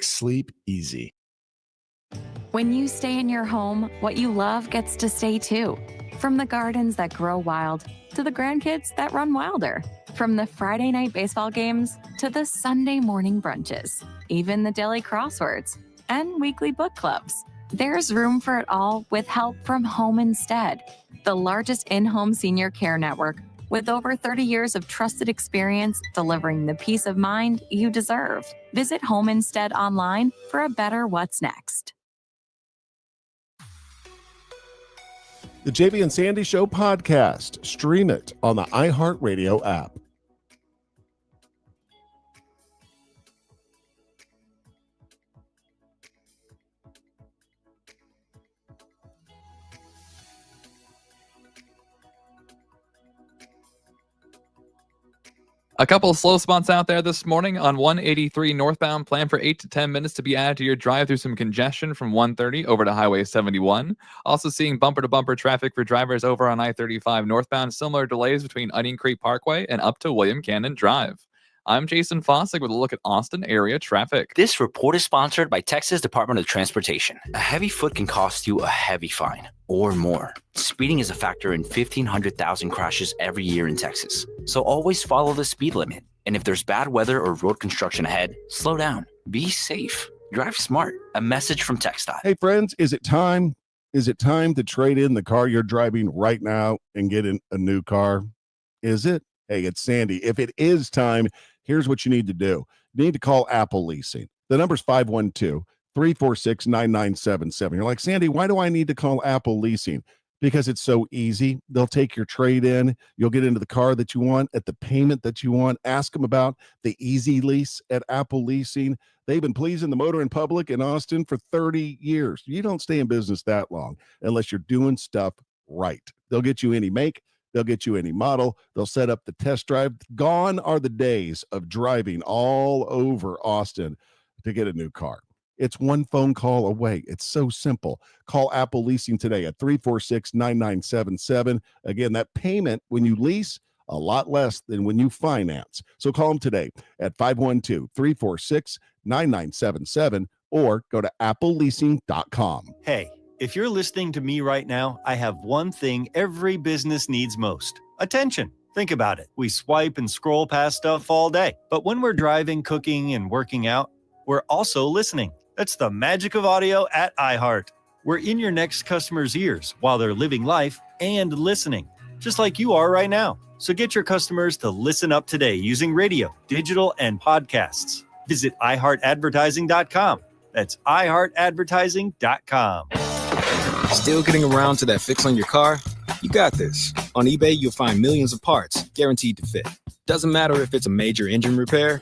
Sleep easy. When you stay in your home, what you love gets to stay too. From the gardens that grow wild to the grandkids that run wilder. From the Friday night baseball games to the Sunday morning brunches. Even the daily crosswords and weekly book clubs. There's room for it all with help from Home Instead, the largest in-home senior care network with over 30 years of trusted experience delivering the peace of mind you deserve. Visit Home Instead online for a better what's next. The JV and Sandy Show podcast. Stream it on the iHeartRadio app. A couple of slow spots out there this morning on 183 northbound. Plan for 8 to 10 minutes to be added to your drive through some congestion from 130 over to Highway 71. Also seeing bumper-to-bumper traffic for drivers over on I-35 northbound. Similar delays between Onion Creek Parkway and up to William Cannon Drive. I'm Jason Fossick with a look at Austin area traffic. This report is sponsored by Texas Department of Transportation. A heavy foot can cost you a heavy fine or more. Speeding is a factor in 1,500,000 crashes every year in Texas. So always follow the speed limit. And if there's bad weather or road construction ahead, slow down. Be safe. Drive smart. A message from TxDOT. Hey, friends, is it time? Is it time to trade in the car you're driving right now and get in a new car? Is it? Hey, it's Sandy. If it is time, here's what you need to do. You need to call Apple Leasing. The number's 512-346-9977. You're like, Sandy, why do I need to call Apple Leasing? Because it's so easy. They'll take your trade in. You'll get into the car that you want at the payment that you want. Ask them about the easy lease at Apple Leasing. They've been pleasing the motoring public in Austin for 30 years. You don't stay in business that long unless you're doing stuff right. They'll get you any make. They'll get you any model. They'll set up the test drive. Gone are the days of driving all over Austin to get a new car. It's one phone call away. It's so simple. Call Apple Leasing today at 346-9977. Again, that payment when you lease, a lot less than when you finance. So call them today at 512-346-9977 or go to appleleasing.com. Hey. If you're listening to me right now, I have one thing every business needs most: attention. Think about it. We swipe and scroll past stuff all day. But when we're driving, cooking, and working out, we're also listening. That's the magic of audio at iHeart. We're in your next customer's ears while they're living life and listening, just like you are right now. So get your customers to listen up today using radio, digital, and podcasts. Visit iHeartAdvertising.com. That's iHeartAdvertising.com. Still getting around to that fix on your car? You got this. On eBay, you'll find millions of parts guaranteed to fit. Doesn't matter if it's a major engine repair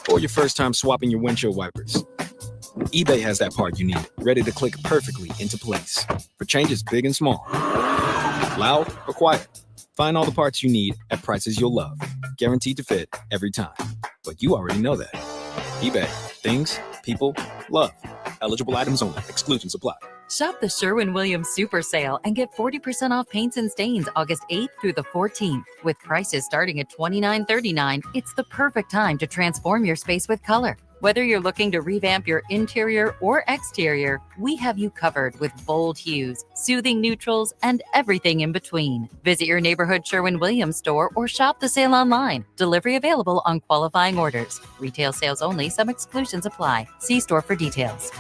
or your first time swapping your windshield wipers. eBay has that part you need, ready to click perfectly into place for changes big and small. Loud or quiet, find all the parts you need at prices you'll love. Guaranteed to fit every time. But you already know that. eBay. Things, people, love. Eligible items only. Exclusions apply. Shop the Sherwin-Williams Super Sale and get 40% off paints and stains August 8th through the 14th. With prices starting at $29.39, it's the perfect time to transform your space with color. Whether you're looking to revamp your interior or exterior, we have you covered with bold hues, soothing neutrals, and everything in between. Visit your neighborhood Sherwin-Williams store or shop the sale online. Delivery available on qualifying orders. Retail sales only. Some exclusions apply. See store for details.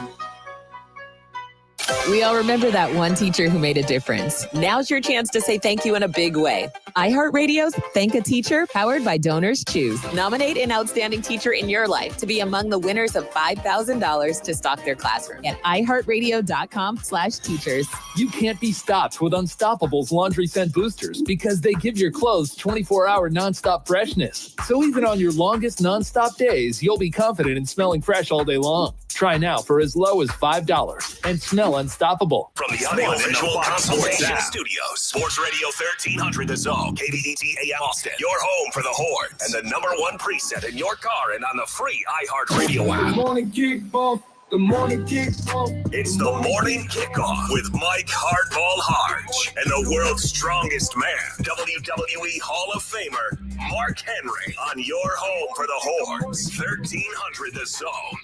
We all remember that one teacher who made a difference. Now's your chance to say thank you in a big way. iHeartRadio's Thank a Teacher, powered by Donors Choose. Nominate an outstanding teacher in your life to be among the winners of $5,000 to stock their classroom at iHeartRadio.com/teachers. You can't be stopped with Unstoppable's laundry scent boosters because they give your clothes 24-hour nonstop freshness. So even on your longest nonstop days, you'll be confident in smelling fresh all day long. Try now for as low as $5 and smell unstoppable. From the Audio Visual Constellation Studios, Sports Radio 1300 The Zone, KBET AM Austin, your home for the Horns, and the #1 preset in your car and on the free iHeartRadio app. Good morning, Kickoff. Good morning, Kickoff. It's the Morning Kickoff with Mike Hardball Hardge and the world's strongest man, WWE Hall of Famer, Mark Henry, on your home for the Horns, 1300 The Zone.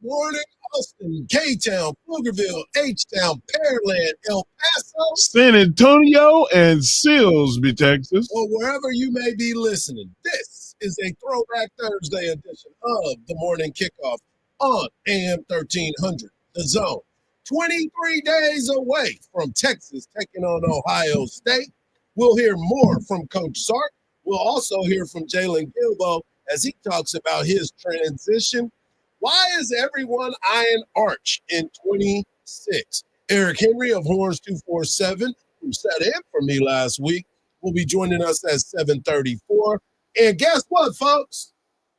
morning, Austin, K-Town, Pflugerville, H-Town, Pearland, El Paso, San Antonio, and Silsbee, Texas. or wherever you may be listening. This is a Throwback Thursday edition of the Morning Kickoff on AM 1300, The Zone. 23 days away from Texas taking on Ohio State. We'll hear more from Coach Sark. We'll also hear from Jalen Gilbo as he talks about his transition. Why is everyone eyeing Arch in 26? Eric Henry of Horns 247, who sat in for me last week, will be joining us at 7:34. And guess what, folks?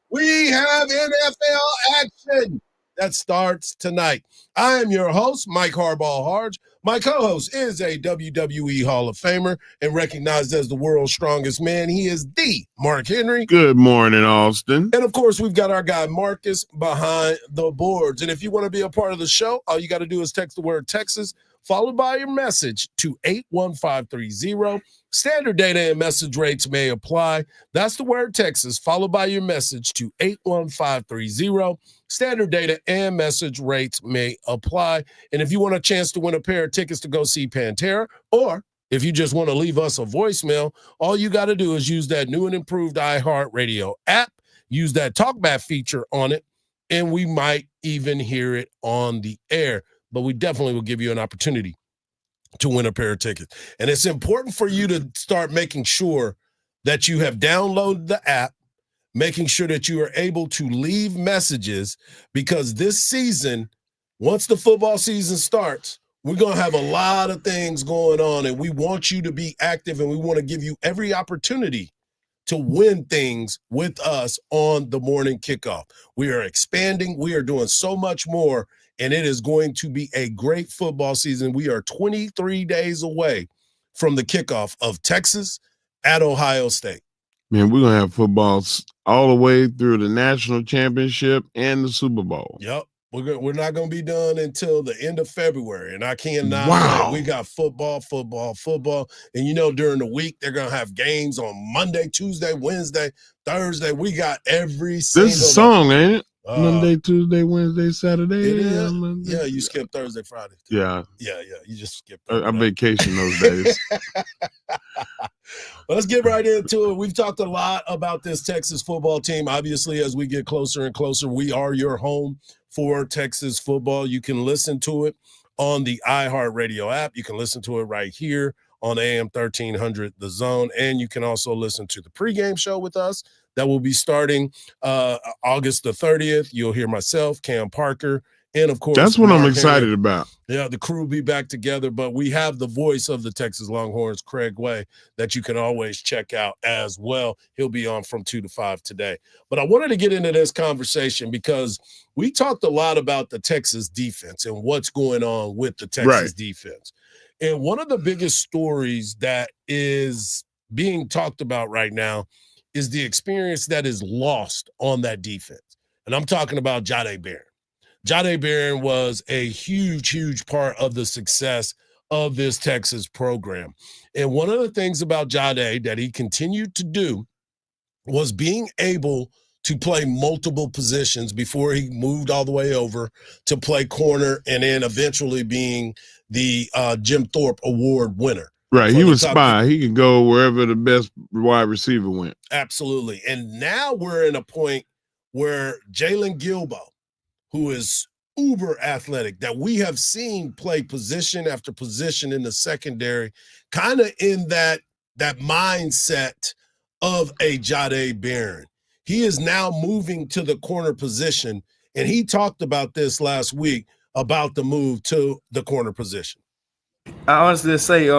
We have NFL action that starts tonight. I am your host, Mike Hardball Hardge. My co-host is a WWE Hall of Famer and recognized as the world's strongest man. He is the Mark Henry. Good morning, Austin. And, of course, we've got our guy Marcus behind the boards. And if you want to be a part of the show, all you got to do is text the word Texas, followed by your message to 81530. Standard data and message rates may apply. That's the word Texas, followed by your message to 81530. Standard data and message rates may apply. And if you want a chance to win a pair of tickets to go see Pantera, or if you just want to leave us a voicemail, all you got to do is use that new and improved iHeartRadio app, use that TalkBack feature on it, and we might even hear it on the air. But we definitely will give you an opportunity to win a pair of tickets. And it's important for you to start making sure that you have downloaded the app, making sure that you are able to leave messages, because this season, once the football season starts, we're going to have a lot of things going on, and we want you to be active, and we want to give you every opportunity to win things with us on the Morning Kickoff. We are expanding. We are doing so much more, and it is going to be a great football season. We are 23 days away from the kickoff of Texas at Ohio State. Man, we're going to have football all the way through the national championship and the Super Bowl. Yep. We're not going to be done until the end of February, and I cannot Wow. wait. We got football. And, during the week, they're going to have games on Monday, Tuesday, Wednesday, Thursday. We got every single This is a song, ain't it? Monday, Tuesday, Wednesday, Saturday. It is. Yeah, you skip Thursday, Friday. Yeah. Yeah, you just skip I vacation those days. Well, let's get right into it. We've talked a lot about this Texas football team. Obviously, as we get closer and closer, we are your home for Texas football. You can listen to it on the iHeartRadio app. You can listen to it right here on AM 1300, The Zone. And you can also listen to the pregame show with us that will be starting August the 30th. You'll hear myself, Cam Parker, and, of course, that's what Mark I'm excited Henry. about. Yeah, the crew will be back together, but we have the voice of the Texas Longhorns, Craig Way, that you can always check out as well. He'll be on from 2 to 5 today. But I wanted to get into this conversation because we talked a lot about the Texas defense and what's going on with the Texas defense. And one of the biggest stories that is being talked about right now is the experience that is lost on that defense. And I'm talking about Jahdae Barron. Jahdae Barron was a huge, huge part of the success of this Texas program. And one of the things about Jahdae that he continued to do was being able to play multiple positions before he moved all the way over to play corner and then eventually being the Jim Thorpe Award winner. Right, he was spy. He could go wherever the best wide receiver went. Absolutely. And now we're in a point where Jalen Gilbo, who is uber athletic, that we have seen play position after position in the secondary, kind of in that mindset of a Jahdae Barron. He is now moving to the corner position, and he talked about this last week about the move to the corner position. I honestly say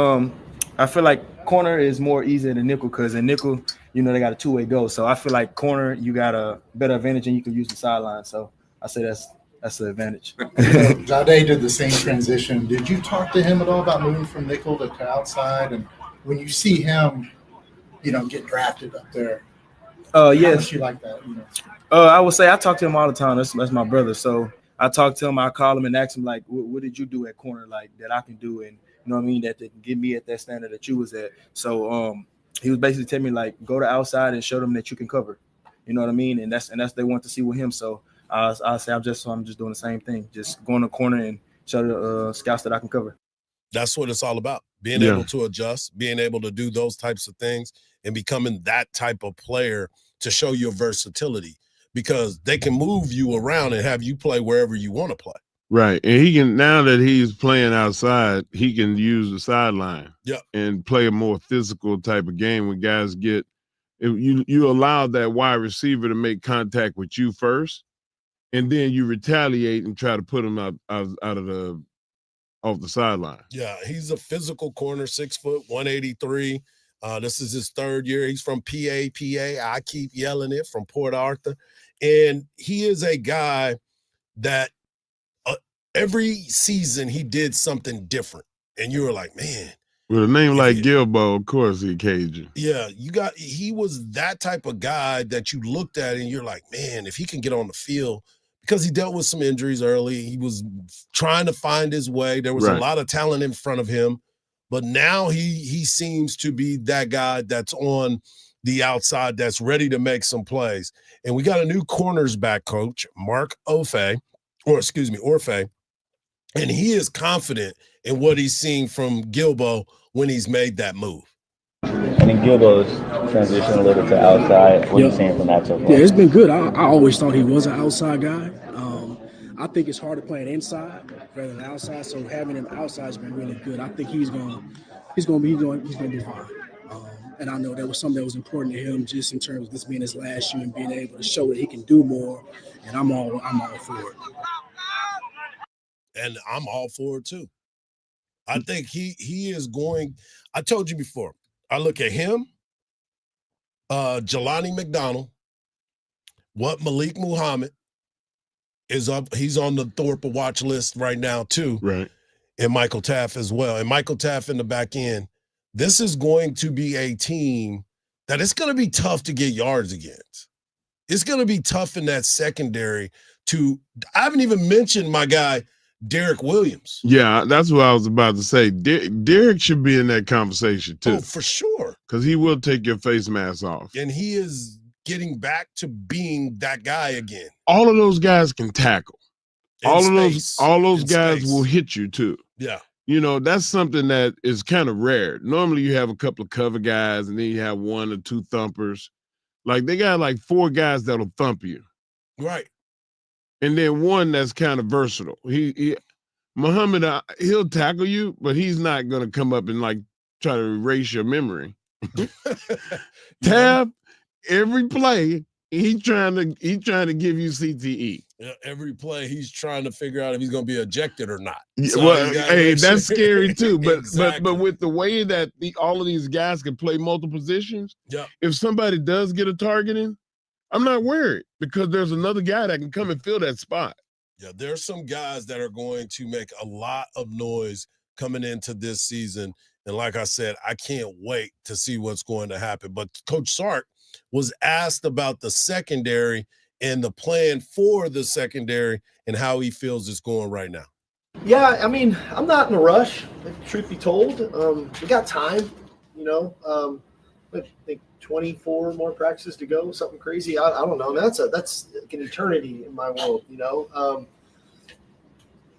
I feel like corner is more easy than nickel, because in nickel, they got a two-way go. So I feel like corner, you got a better advantage and you can use the sideline. So I say that's the advantage. Jahdae did the same transition. Did you talk to him at all about moving from nickel to outside? And when you see him, get drafted up there, yes, you like that? I would say I talk to him all the time. That's my brother. So I talk to him. I call him and ask him, like, what did you do at corner, like, that I can do, and you know what I mean, that they can get me at that standard that you was at. So he was basically telling me, like, go to outside and show them that you can cover. You know what I mean? And that's they want to see with him. So I say I'm just doing the same thing, just going to the corner and show the scouts that I can cover. That's what it's all about, being able to adjust, being able to do those types of things and becoming that type of player to show your versatility, because they can move you around and have you play wherever you want to play. Right. And he can, now that he's playing outside, he can use the sideline and play a more physical type of game when guys get, if you allow that wide receiver to make contact with you first, and then you retaliate and try to put him out of off the sideline. Yeah, he's a physical corner, 6 foot, 183. This is his third year. He's from PA. I keep yelling it, from Port Arthur. And he is a guy that every season he did something different. And you were like, man. With a name like Gilbo, of course he Cajun. Yeah, he was that type of guy that you looked at and you're like, man, if he can get on the field, because he dealt with some injuries early. He was trying to find his way. There was a lot of talent in front of him. But now he seems to be that guy that's on the outside that's ready to make some plays. And we got a new cornersback coach, Mark Orfe, and he is confident in what he's seeing from Gilbo when he's made that move. And then Gilbo's transition a little to outside. What are you saying from that so far? Yeah, it's been good. I always thought he was an outside guy. I think it's harder playing inside rather than outside. So having him outside has been really good. I think he's gonna be fine. And I know that was something that was important to him, just in terms of this being his last year and being able to show that he can do more. And I'm all for it. And I'm all for it too. I think he is going. I told you before. I look at him, Jelani McDonald, what Malik Muhammad is up. He's on the Thorpe watch list right now too. Right. And Michael Taft as well. And Michael Taft in the back end. This is going to be a team that it's going to be tough to get yards against. It's going to be tough in that secondary I haven't even mentioned my guy, Derek Williams. Yeah, that's what I was about to say. Derek should be in that conversation too. Oh, for sure. Because he will take your face mask off. And he is getting back to being that guy again. All of those guys can tackle. All those guys will hit you too. Yeah. You know, that's something that is kind of rare. Normally you have a couple of cover guys and then you have 1 or 2 thumpers. Like they got like 4 guys that'll thump you. Right. And then one that's kind of versatile. Muhammad, he'll tackle you, but he's not going to come up and like try to erase your memory. Tab, every play, he's trying to give you CTE. Yeah, every play he's trying to figure out if he's going to be ejected or not. So well, hey, that's scary too. But but with the way that all of these guys can play multiple positions, if somebody does get a targeting, I'm not worried because there's another guy that can come and fill that spot. Yeah, there's some guys that are going to make a lot of noise coming into this season. And like I said, I can't wait to see what's going to happen. But Coach Sark was asked about the secondary and the plan for the secondary and how he feels it's going right now. Yeah, I mean, I'm not in a rush, truth be told. We got time, I think 24 more practices to go, something crazy. I don't know. That's like an eternity in my world,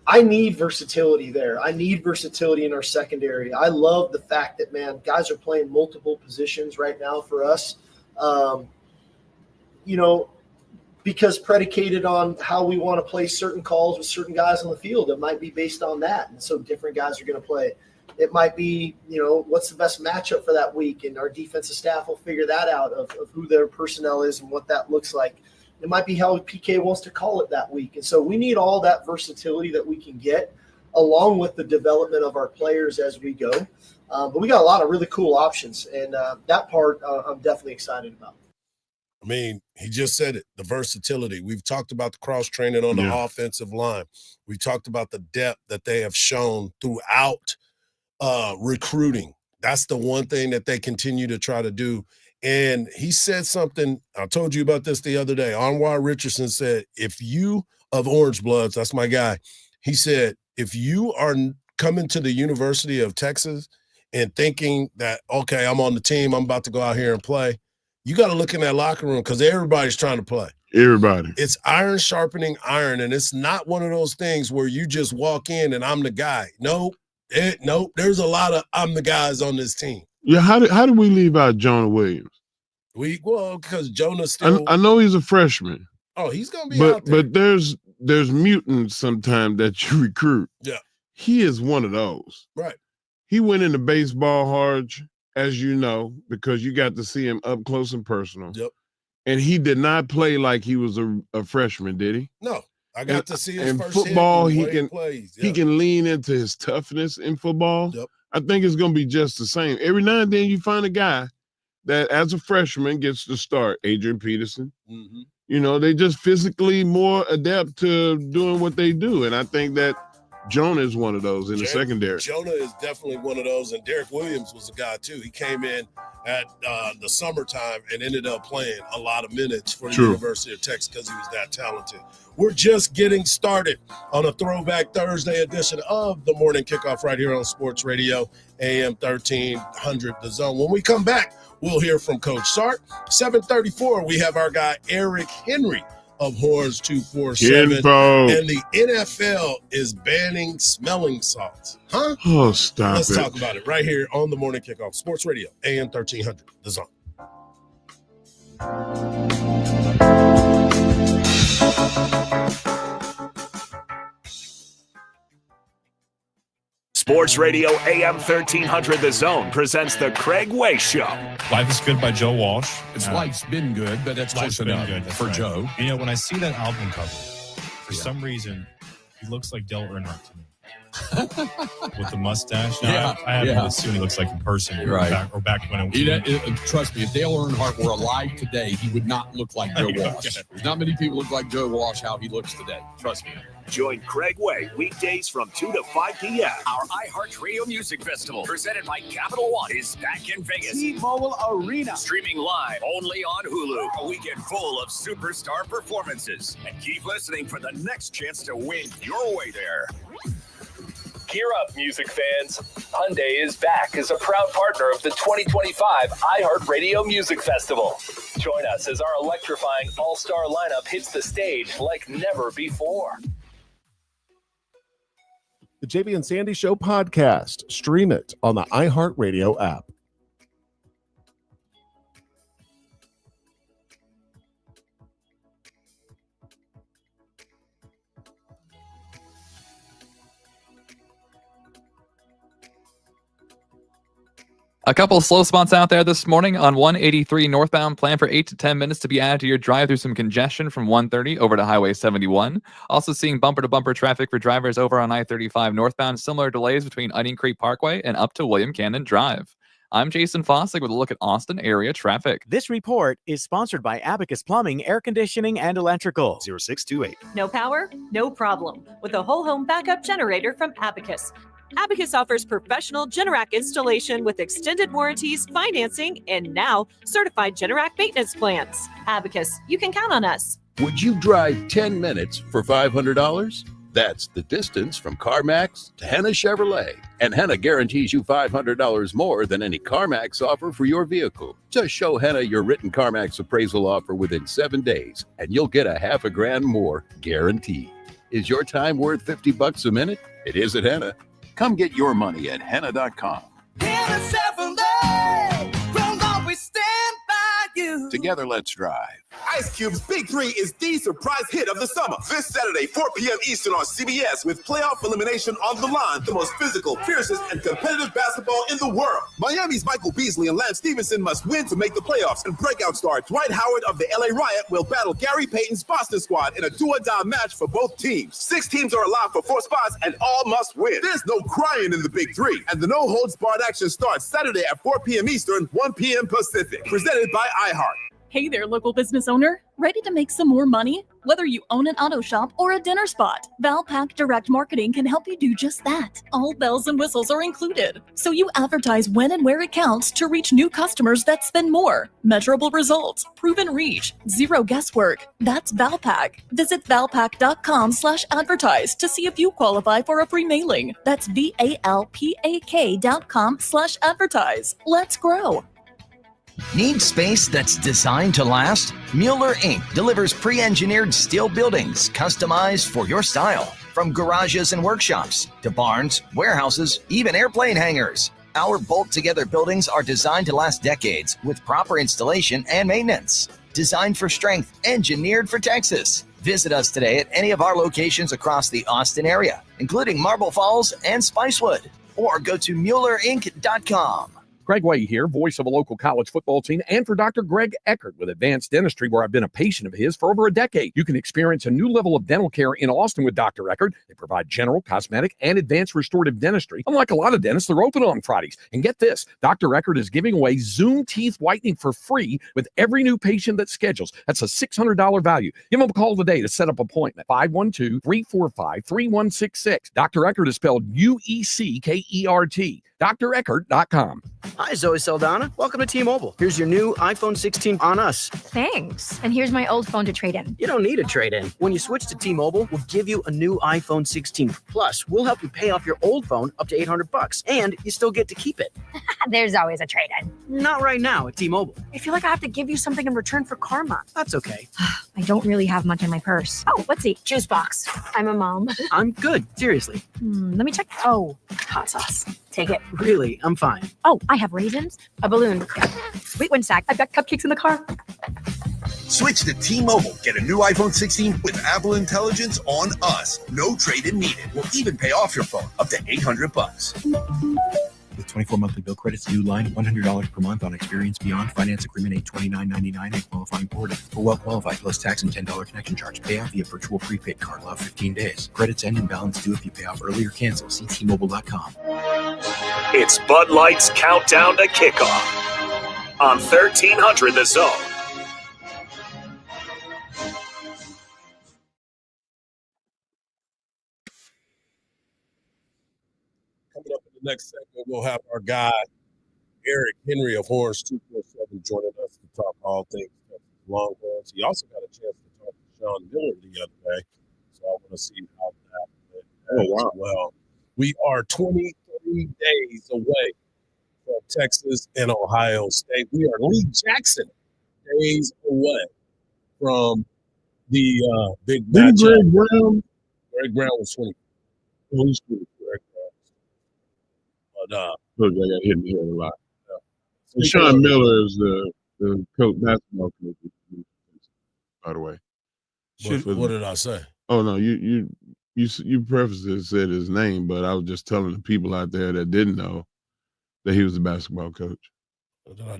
I need versatility there. I need versatility in our secondary. I love the fact that, man, guys are playing multiple positions right now for us. Because predicated on how we want to play certain calls with certain guys on the field, it might be based on that. And so different guys are going to play. It might be, what's the best matchup for that week, and our defensive staff will figure that out of who their personnel is and what that looks like. It might be how PK wants to call it that week. And so we need all that versatility that we can get along with the development of our players as we go. But we got a lot of really cool options, and that part I'm definitely excited about. I mean, he just said it, the versatility. We've talked about the cross-training on the offensive line. We've talked about the depth that they have shown throughout recruiting. That's the one thing that they continue to try to do. And he said something, I told you about this the other day. Anwar Richardson said, if you, of Orange Bloods, that's my guy, he said, if you are coming to the University of Texas and thinking that, okay, I'm on the team, I'm about to go out here and play, you got to look in that locker room because everybody's trying to play. Everybody. It's iron sharpening iron, and it's not one of those things where you just walk in and I'm the guy. Nope. There's a lot of I'm the guys on this team. Yeah, how did we leave out Jonah Williams? Because Jonah still. I know he's a freshman. Oh, he's gonna be out there. But there's mutants sometimes that you recruit. Yeah. He is one of those. Right. He went into baseball, Hardge, as you know, because you got to see him up close and personal. Yep. And he did not play like he was a freshman, did he? No. I got to see his in first football. hit He can lean into his toughness in football. Yep. I think it's going to be just the same. Every now and then you find a guy that, as a freshman, gets to start. Adrian Peterson. Mm-hmm. You know, they just physically more adept to doing what they do, and I think that Jonah is one of those in the secondary. Jonah is definitely one of those, and Derek Williams was a guy too. He came in at the summertime and ended up playing a lot of minutes for the University of Texas because he was that talented. We're just getting started on a Throwback Thursday edition of the Morning Kickoff right here on Sports Radio, AM 1300 The Zone. When we come back, we'll hear from Coach Sark. 7:34, we have our guy Eric Henry of Horns 247. And the NFL is banning smelling salts. Huh? Oh, stop Let's it. talk about it right here on the Morning Kickoff. Sports Radio, AM 1300, The Zone. Sports Radio AM 1300 The Zone presents the Craig Way Show. Life is Good by Joe Walsh. Life's been good, but that's Life's close been enough good for Joe. You know, when I see that album cover, for some reason, he looks like Dale Earnhardt to me. With the mustache. Now, I have to assume he looks like a person. Right. Back when Trust me, if Dale Earnhardt were alive today, he would not look like Joe Walsh. There's not many people look like Joe Walsh how he looks today. Trust me. Join Craig Way weekdays from 2 to 5 p.m. Our iHeart Radio Music Festival, presented by Capital One, is back in Vegas. T-Mobile Arena. Streaming live only on Hulu. A weekend full of superstar performances. And keep listening for the next chance to win your way there. Gear up, music fans. Hyundai is back as a proud partner of the 2025 iHeart Radio Music Festival. Join us as our electrifying all-star lineup hits the stage like never before. The JB and Sandy Show podcast. Stream it on the iHeartRadio app. A couple of slow spots out there this morning on 183 northbound. Plan for 8 to 10 minutes to be added to your drive through some congestion from 130 over to Highway 71. Also seeing bumper-to-bumper traffic for drivers over on I-35 northbound. Similar delays between Onion Creek Parkway and up to William Cannon Drive. I'm Jason Fossick with a look at Austin area traffic. This report is sponsored by Abacus Plumbing, Air Conditioning, and Electrical. 0628. No power? No problem. With a whole home backup generator from Abacus. Abacus offers professional Generac installation with extended warranties, financing, and now certified Generac maintenance plans. Abacus, you can count on us. Would you drive 10 minutes for $500? That's the distance from CarMax to Henna Chevrolet. And Henna guarantees you $500 more than any CarMax offer for your vehicle. Just show Henna your written CarMax appraisal offer within 7 days, and you'll get $500 more guaranteed. Is your time worth $50 a minute? It is at Henna. Come get your money at henna.com. Henna Chevrolet, we'll always stand by you. Together, let's drive. Ice Cube's Big Three is the surprise hit of the summer. This Saturday, 4 p.m. Eastern on CBS, with playoff elimination on the line. The most physical, fiercest, and competitive basketball in the world. Miami's Michael Beasley and Lance Stevenson must win to make the playoffs. And breakout star Dwight Howard of the LA Riot will battle Gary Payton's Boston squad in a do-or-die match for both teams. 6 teams are alive for 4 spots, and all must win. There's no crying in the Big Three. And the no-holds-barred action starts Saturday at 4 p.m. Eastern, 1 p.m. Pacific. Presented by iHeart. Hey there, local business owner. Ready to make some more money? Whether you own an auto shop or a dinner spot, Valpak Direct Marketing can help you do just that. All bells and whistles are included. So you advertise when and where it counts to reach new customers that spend more. Measurable results, proven reach, zero guesswork. That's Valpak. Visit valpak.com/advertise to see if you qualify for a free mailing. That's VALPAK.com/advertise. Let's grow. Need space that's designed to last? Mueller Inc. delivers pre-engineered steel buildings customized for your style. From garages and workshops to barns, warehouses, even airplane hangars. Our bolt-together buildings are designed to last decades with proper installation and maintenance. Designed for strength, engineered for Texas. Visit us today at any of our locations across the Austin area, including Marble Falls and Spicewood. Or go to MuellerInc.com. Greg Way here, voice of a local college football team, and for Dr. Greg Eckert with Advanced Dentistry, where I've been a patient of his for over a decade. You can experience a new level of dental care in Austin with Dr. Eckert. They provide general, cosmetic, and advanced restorative dentistry. Unlike a lot of dentists, they're open on Fridays. And get this, Dr. Eckert is giving away Zoom teeth whitening for free with every new patient that schedules. That's a $600 value. Give them a call today to set up an appointment. 512-345-3166. Dr. Eckert is spelled U-E-C-K-E-R-T. DrEckert.com. Hi, Zoe Saldana. Welcome to T-Mobile. Here's your new iPhone 16 on us. Thanks. And here's my old phone to trade in. You don't need a trade-in. When you switch to T-Mobile, we'll give you a new iPhone 16. Plus, we'll help you pay off your old phone up to $800, and you still get to keep it. There's always a trade-in. Not right now at T-Mobile. I feel like I have to give you something in return for karma. That's okay. I don't really have much in my purse. Oh, let's see. Juice box. I'm a mom. I'm good. Seriously. Let me check. Oh, hot sauce. Take it. Really, I'm fine. Oh, I have raisins, a balloon, sweet wind sack. I've got cupcakes in the car. Switch to T-Mobile. Get a new iPhone 16 with Apple Intelligence on us. No trade-in needed. We'll even pay off your phone up to $800. With 24 monthly bill credits, new line, $100 per month on Experience Beyond. Finance agreement, $829.99 and qualifying order. For well qualified, plus tax and $10 connection charge. Pay off via virtual prepaid card. Allow 15 days. Credits end and balance due if you pay off early or cancel. See T-Mobile.com. It's Bud Light's countdown to kickoff on 1300 The Zone. Coming up in the next segment, we'll have our guy, Eric Henry of Horns 247, joining us to talk all things Longhorns. He also got a chance to talk to Sean Miller the other day, so I want to see how that went. Well, we are 23 days away from Texas and Ohio State. We are Lee Jackson days away from the big matchup. Greg Brown was 20. Greg Brown. But look, I got hit in the head a lot. So Sean Miller is the coach, basketball coach, by the way. What did I say? Oh no, you prefaced it and said his name, but I was just telling the people out there that didn't know that he was the basketball coach.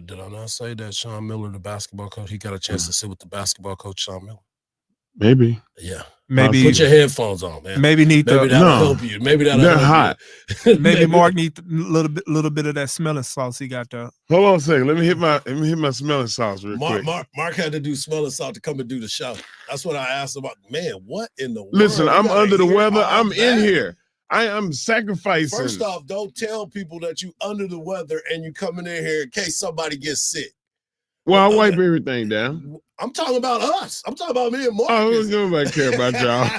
Did I not say that Sean Miller, the basketball coach, he got a chance to sit with the basketball coach, Sean Miller? Maybe. Yeah. Maybe put your headphones on, man. Maybe that'll help you. Maybe that'll they're help hot. You. Maybe Mark needs a little bit of that smelling sauce he got there. Hold on a second. Let me hit my smelling sauce real quick. Mark had to do smelling sauce to come and do the show. That's what I asked about. Man, what in the world? Listen, I'm under the weather. I'm in here. I am sacrificing. First off, don't tell people that you under the weather and you coming in here in case somebody gets sick. Well, I wipe everything down. I'm talking about us. I'm talking about me and Mark. Oh, nobody care about y'all.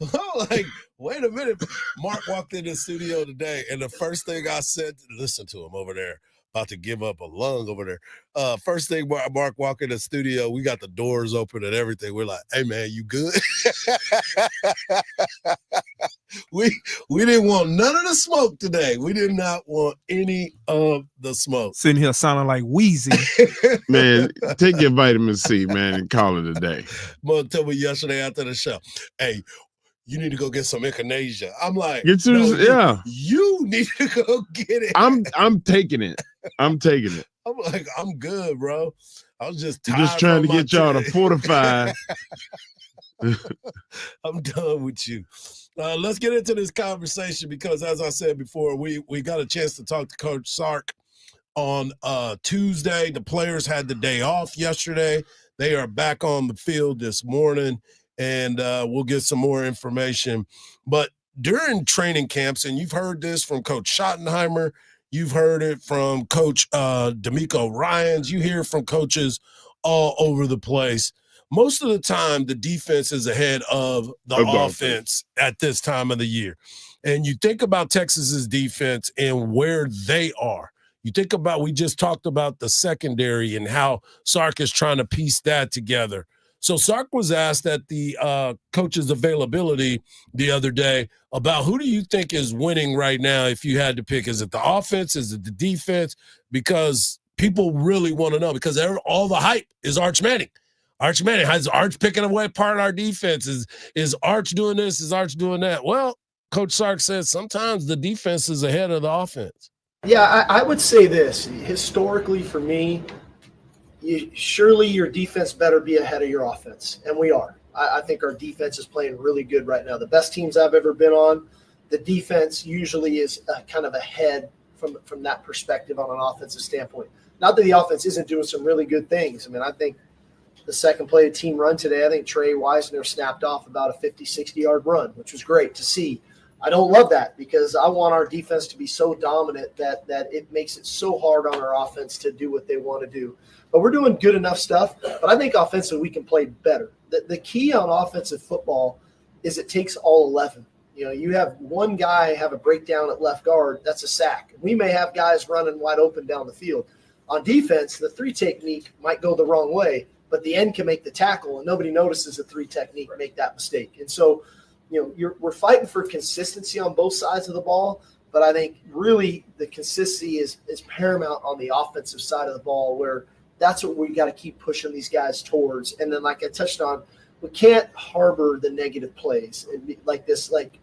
I'm like, wait a minute. Mark walked in the studio today, and the first thing I said, listen to him over there, about to give up a lung over there. First thing Mark walked in the studio, we got the doors open and everything. We're like, hey, man, you good? We didn't want none of the smoke today. We did not want any of the smoke. Sitting here sounding like Wheezy. Man, take your vitamin C, man, and call it a day. Mom told me yesterday after the show, hey, you need to go get some echinacea. I'm like, you need to go get it. I'm taking it. I'm taking it. I'm like, I'm good, bro. I was just tired. Just trying to get y'all to fortify. I'm done with you. Let's get into this conversation because, as I said before, we got a chance to talk to Coach Sark on Tuesday. The players had the day off yesterday. They are back on the field this morning, and we'll get some more information. But during training camps, and you've heard this from Coach Schottenheimer, you've heard it from Coach D'Amico Ryans, you hear from coaches all over the place. Most of the time, the defense is ahead of the offense at this time of the year. And you think about Texas's defense and where they are. You think about, we just talked about the secondary and how Sark is trying to piece that together. So Sark was asked at the coach's availability the other day about who do you think is winning right now if you had to pick. Is it the offense? Is it the defense? Because people really want to know, because all the hype is Arch Manning. Arch Manning, has Arch picking away part of our defense? Is Arch doing this? Is Arch doing that? Well, Coach Sark says sometimes the defense is ahead of the offense. Yeah, I would say this. Historically, for me, surely your defense better be ahead of your offense, and we are. I think our defense is playing really good right now. The best teams I've ever been on, the defense usually is kind of ahead from that perspective on an offensive standpoint. Not that the offense isn't doing some really good things. I mean, I think the second play of team run today, I think Trey Wisner snapped off about a 50, 60-yard run, which was great to see. I don't love that because I want our defense to be so dominant that it makes it so hard on our offense to do what they want to do. But we're doing good enough stuff. But I think offensively we can play better. The key on offensive football is it takes all 11. You know, you have one guy have a breakdown at left guard, that's a sack. We may have guys running wide open down the field. On defense, the 3 technique might go the wrong way, but the end can make the tackle, and nobody notices the 3 technique make that mistake. And so, you know, we're fighting for consistency on both sides of the ball, but I think really the consistency is paramount on the offensive side of the ball, where that's what we got to keep pushing these guys towards. And then, like I touched on, we can't harbor the negative plays and be like this, like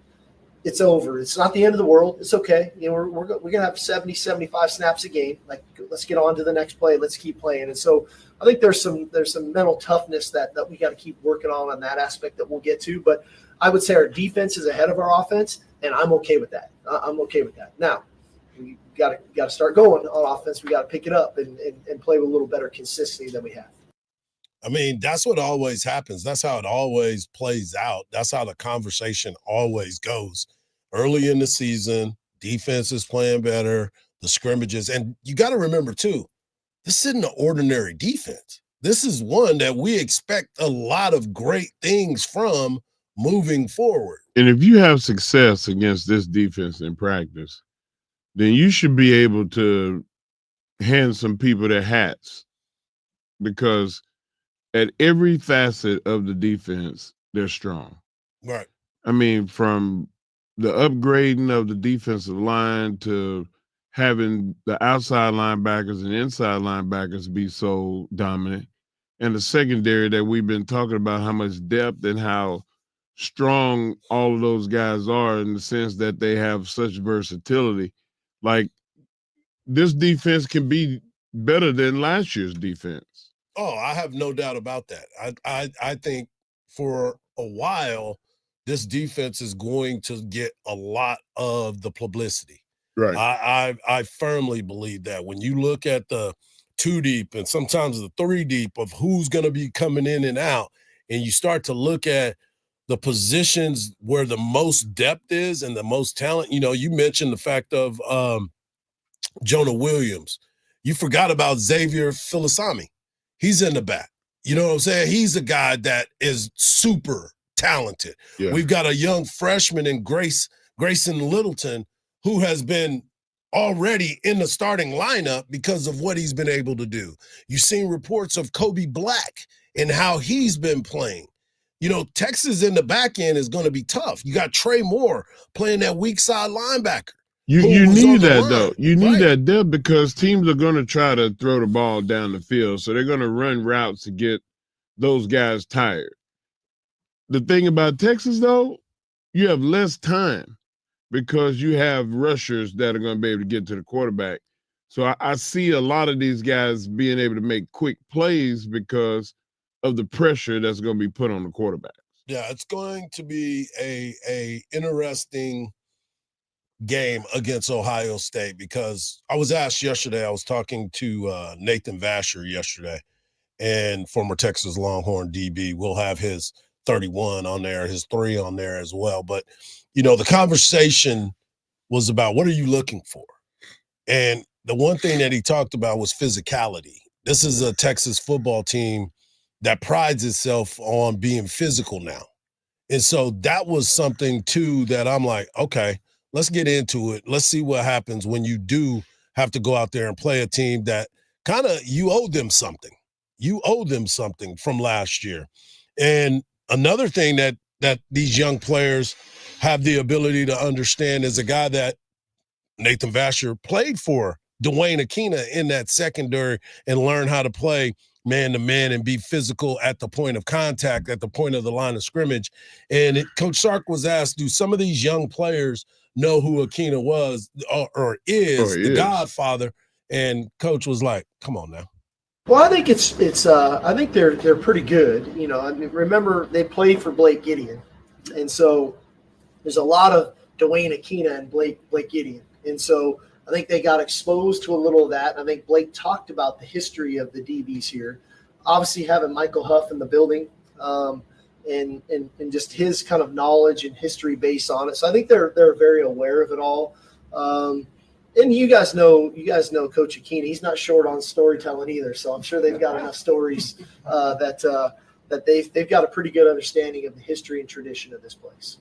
it's over. It's not the end of the world. It's okay. You know, we're going to have 70, 75 snaps a game. Like, let's get on to the next play. Let's keep playing. And so I think there's some mental toughness that we got to keep working on that aspect that we'll get to. But I would say our defense is ahead of our offense, and I'm okay with that. I'm okay with that. Now, we got to start going on offense. We got to pick it up and play with a little better consistency than we have. I mean, that's what always happens. That's how it always plays out. That's how the conversation always goes. Early in the season, defense is playing better, the scrimmages. And you got to remember, too, this isn't an ordinary defense. This is one that we expect a lot of great things from moving forward. And if you have success against this defense in practice, then you should be able to hand some people their hats, because at every facet of the defense, they're strong. Right. I mean, from the upgrading of the defensive line to having the outside linebackers and inside linebackers be so dominant, and the secondary that we've been talking about, how much depth and how strong all of those guys are in the sense that they have such versatility. Like, this defense can be better than last year's defense. Oh, I have no doubt about that. I think for a while, this defense is going to get a lot of the publicity. Right. I firmly believe that when you look at the 2 deep and sometimes the 3 deep of who's going to be coming in and out, and you start to look at the positions where the most depth is and the most talent. You know, you mentioned the fact of Jonah Williams. You forgot about Xavier Filisami. He's in the back. You know what I'm saying? He's a guy that is super talented. Yeah. We've got a young freshman in Grayson Littleton who has been already in the starting lineup because of what he's been able to do. You've seen reports of Kobe Black and how he's been playing. You know, Texas in the back end is going to be tough. You got Trey Moore playing that weak side linebacker. You need that, though. You need that depth, because teams are going to try to throw the ball down the field. So they're going to run routes to get those guys tired. The thing about Texas, though, you have less time because you have rushers that are going to be able to get to the quarterback. So I see a lot of these guys being able to make quick plays because of the pressure that's going to be put on the quarterback. Yeah, it's going to be a interesting game against Ohio State, because I was asked yesterday, I was talking to Nathan Vasher yesterday, and former Texas Longhorn DB. We'll have his 31 on there, his 3 on there as well. But, you know, the conversation was about, what are you looking for? And the one thing that he talked about was physicality. This is a Texas football team that prides itself on being physical now. And so that was something, too, that I'm like, okay, let's get into it. Let's see what happens when you do have to go out there and play a team that kind of you owe them something. You owe them something from last year. And another thing that these young players have the ability to understand is a guy that Nathan Vasher played for Dwayne Akina in that secondary and learned how to play man-to-man and be physical at the point of contact, at the point of the line of scrimmage. And Coach Sark was asked, do some of these young players know who Akina was or is the Godfather? And Coach was like, come on now. Well, I think I think they're pretty good. You know, I mean, remember they played for Blake Gideon, and so there's a lot of Dwayne Akina and Blake Gideon, and so I think they got exposed to a little of that. I think Blake talked about the history of the DBs here, obviously having Michael Huff in the building, and just his kind of knowledge and history based on it. So I think they're very aware of it all. And you guys know Coach Akina. He's not short on storytelling either. So I'm sure they've got enough stories that they've got a pretty good understanding of the history and tradition of this place.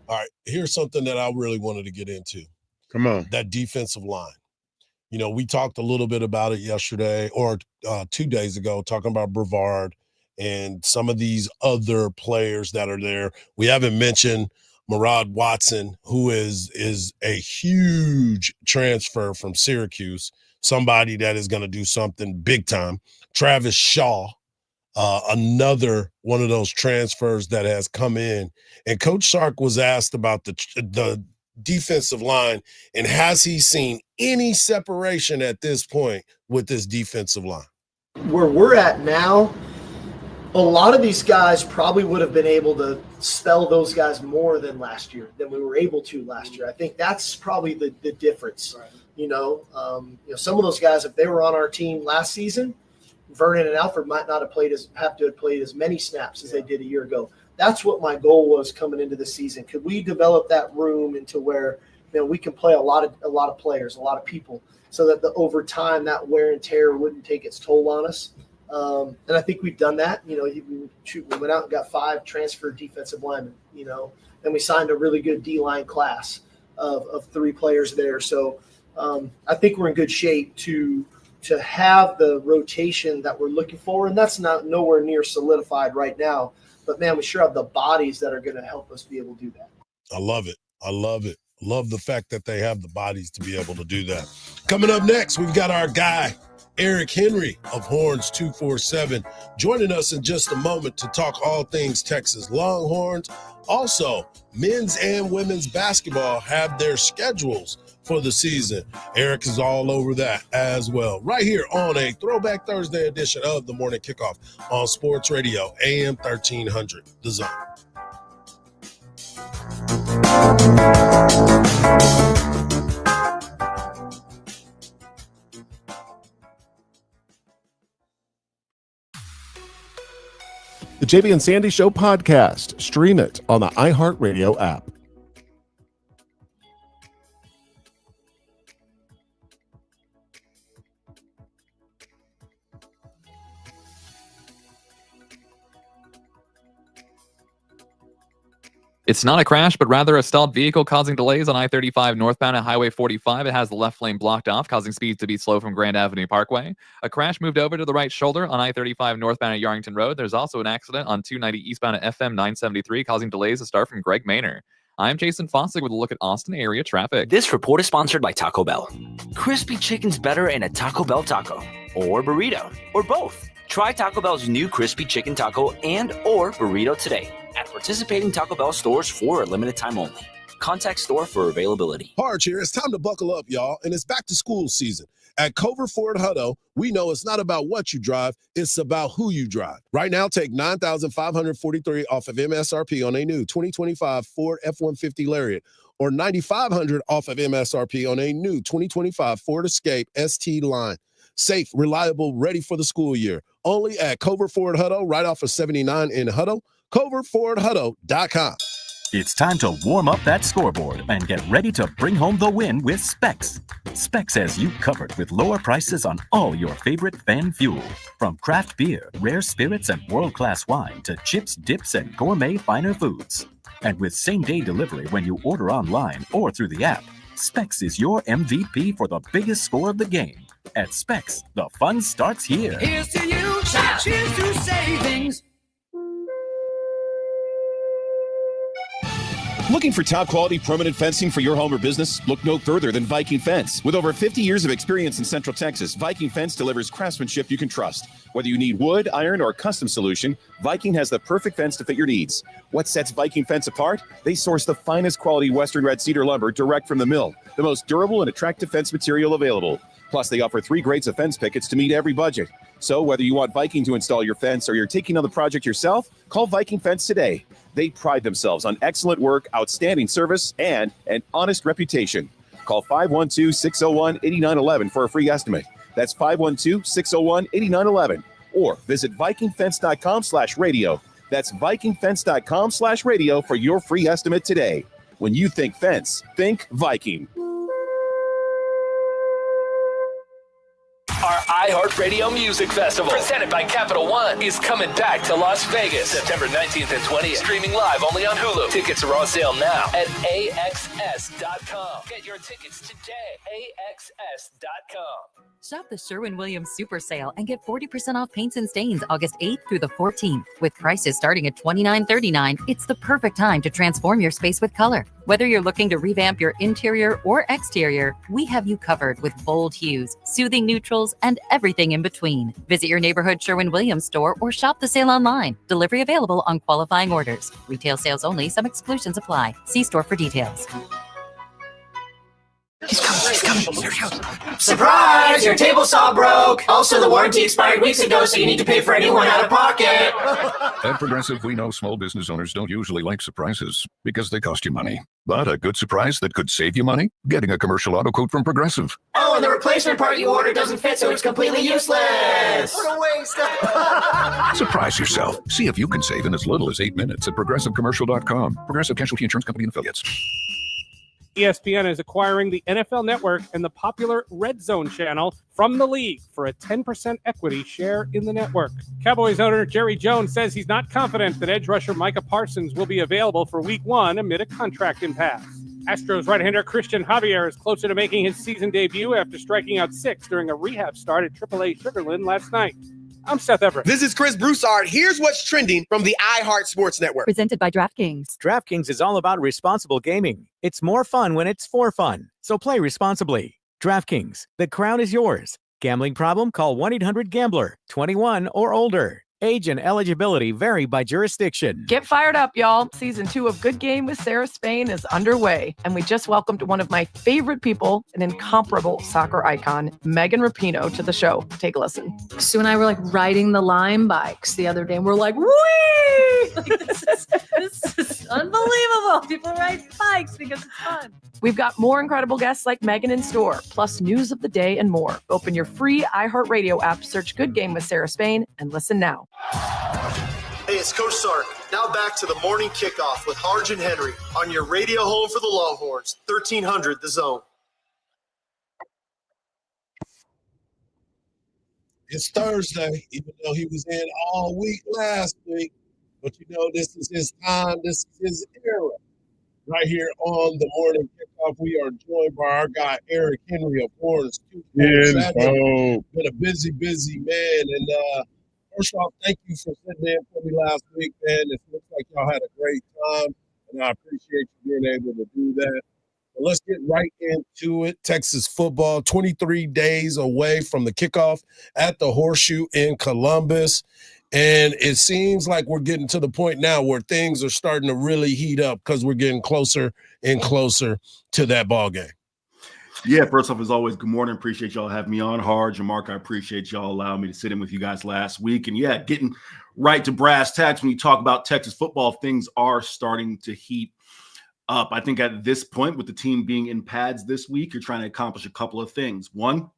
All right, here's something that I really wanted to get into. Come on. That defensive line. You know, we talked a little bit about it yesterday or 2 days ago, talking about Brevard and some of these other players that are there. We haven't mentioned Murad Watson, who is a huge transfer from Syracuse, somebody that is going to do something big time. Travis Shaw, another one of those transfers that has come in. And Coach Sark was asked about the defensive line and has he seen any separation at this point with this defensive line? Where we're at now, a lot of these guys probably would have been able to spell those guys more than last year, than we were able to last year. I think that's probably the difference. Right. You know, some of those guys, if they were on our team last season, Vernon and Alfred might not have to have played as many snaps as they did a year ago. That's what my goal was coming into the season. Could we develop that room into where we can play a lot of players, a lot of people, so that over time that wear and tear wouldn't take its toll on us. And I think we've done that. You know, we went out and got 5 transfer defensive linemen, and we signed a really good D-line class of 3 players there. So I think we're in good shape to have the rotation that we're looking for. And that's nowhere near solidified right now. But, man, we sure have the bodies that are going to help us be able to do that. I love it. I love it. Love the fact that they have the bodies to be able to do that. Coming up next, we've got our guy, Eric Henry of Horns 247, joining us in just a moment to talk all things Texas Longhorns. Also, men's and women's basketball have their schedules for the season. Eric is all over that as well. Right here on a Throwback Thursday edition of the Morning Kickoff on Sports Radio, AM 1300, The Zone. The JB and Sandy Show podcast. Stream it on the iHeartRadio app. It's not a crash, but rather a stalled vehicle causing delays on I-35 northbound at Highway 45. It has the left lane blocked off, causing speeds to be slow from Grand Avenue Parkway. A crash moved over to the right shoulder on I-35 northbound at Yarrington Road. There's also an accident on 290 eastbound at FM 973, causing delays to start from Greg Maynor. I'm Jason Fossick with a look at Austin area traffic. This report is sponsored by Taco Bell. Crispy chicken's better in a Taco Bell taco, or burrito, or both. Try Taco Bell's new crispy chicken taco and or burrito today at participating Taco Bell stores for a limited time only. Contact store for availability. Hardge here. It's time to buckle up, y'all, and it's back to school season. At Cover Ford Hutto, we know it's not about what you drive, it's about who you drive. Right now, take $9,543 off of MSRP on a new 2025 Ford F-150 Lariat, or $9,500 off of MSRP on a new 2025 Ford Escape ST line. Safe, reliable, ready for the school year. Only at Cover Ford Hutto, right off of 79 in Hutto. CoverFordHutto.com. It's time to warm up that scoreboard and get ready to bring home the win with Specs. Specs has you covered with lower prices on all your favorite fan fuel. From craft beer, rare spirits, and world-class wine to chips, dips, and gourmet finer foods. And with same-day delivery when you order online or through the app, Specs is your MVP for the biggest score of the game. At Specs, the fun starts here. Here's to you, cheers to savings. Looking for top quality permanent fencing for your home or business? Look no further than Viking Fence. With over 50 years of experience in Central Texas, Viking Fence delivers craftsmanship you can trust. Whether you need wood, iron, or a custom solution, Viking has the perfect fence to fit your needs. What sets Viking Fence apart? They source the finest quality Western red cedar lumber direct from the mill, the most durable and attractive fence material available. Plus, they offer 3 grades of fence pickets to meet every budget. So whether you want Viking to install your fence or you're taking on the project yourself, call Viking Fence today. They pride themselves on excellent work, outstanding service, and an honest reputation. Call 512-601-8911 for a free estimate. That's 512-601-8911. Or visit VikingFence.com/radio. That's VikingFence.com/radio for your free estimate today. When you think fence, think Viking. Our iHeartRadio Music Festival, presented by Capital One, is coming back to Las Vegas, September 19th and 20th. Streaming live only on Hulu. Tickets are on sale now at AXS.com. Get your tickets today. AXS.com. Shop the Sherwin-Williams Super Sale and get 40% off paints and stains August 8th through the 14th. With prices starting at $29.39, it's the perfect time to transform your space with color. Whether you're looking to revamp your interior or exterior, we have you covered with bold hues, soothing neutrals, and everything in between. Visit your neighborhood Sherwin-Williams store or shop the sale online. Delivery available on qualifying orders. Retail sales only. Some exclusions apply. See store for details. He's coming. Here he goes. Surprise! Your table saw broke. Also, the warranty expired weeks ago, so you need to pay for a new one out of pocket. At Progressive, we know small business owners don't usually like surprises because they cost you money. But a good surprise that could save you money? Getting a commercial auto quote from Progressive. Oh, and the replacement part you ordered doesn't fit, so it's completely useless. What a waste. Surprise yourself. See if you can save in as little as 8 minutes at ProgressiveCommercial.com. Progressive Casualty Insurance Company and Affiliates. ESPN is acquiring the NFL Network and the popular Red Zone channel from the league for a 10% equity share in the network. Cowboys owner Jerry Jones says he's not confident that edge rusher Micah Parsons will be available for Week 1 amid a contract impasse. Astros right-hander Christian Javier is closer to making his season debut after striking out 6 during a rehab start at AAA Sugarland last night. I'm Seth Everett. This is Chris Broussard. Here's what's trending from the iHeart Sports Network. Presented by DraftKings. DraftKings is all about responsible gaming. It's more fun when it's for fun. So play responsibly. DraftKings, the crown is yours. Gambling problem? Call 1-800-GAMBLER. 21 or older. Age and eligibility vary by jurisdiction. Get fired up, y'all. Season 2 of Good Game with Sarah Spain is underway, and we just welcomed one of my favorite people, an incomparable soccer icon, Megan Rapinoe, to the show. Take a listen. Sue and I were like riding the Lime bikes the other day, and we're like, whee! Like, this is unbelievable. People ride bikes because it's fun. We've got more incredible guests like Megan in store, plus news of the day and more. Open your free iHeartRadio app, search Good Game with Sarah Spain, and listen now. Hey, it's Coach Sark. Now back to the morning kickoff with Hardge and Henry on your radio home for the Longhorns, 1300 The Zone. It's Thursday, even though he was in all week last week. But you know, this is his time. This is his era. Right here on the morning kickoff, we are joined by our guy, Eric Henry of Horns. Been a busy man. And first off, thank you for sitting in for me last week, man. It looks like y'all had a great time, and I appreciate you being able to do that. But let's get right into it. Texas football, 23 days away from the kickoff at the Horseshoe in Columbus. And it seems like we're getting to the point now where things are starting to really heat up because we're getting closer and closer to that ball game. Yeah, first off, as always, good morning. Appreciate y'all having me on. Hardge and Mark, I appreciate y'all allowing me to sit in with you guys last week. And yeah, getting right to brass tacks, when you talk about Texas football, things are starting to heat up. I think at this point, with the team being in pads this week, you're trying to accomplish a couple of things. One,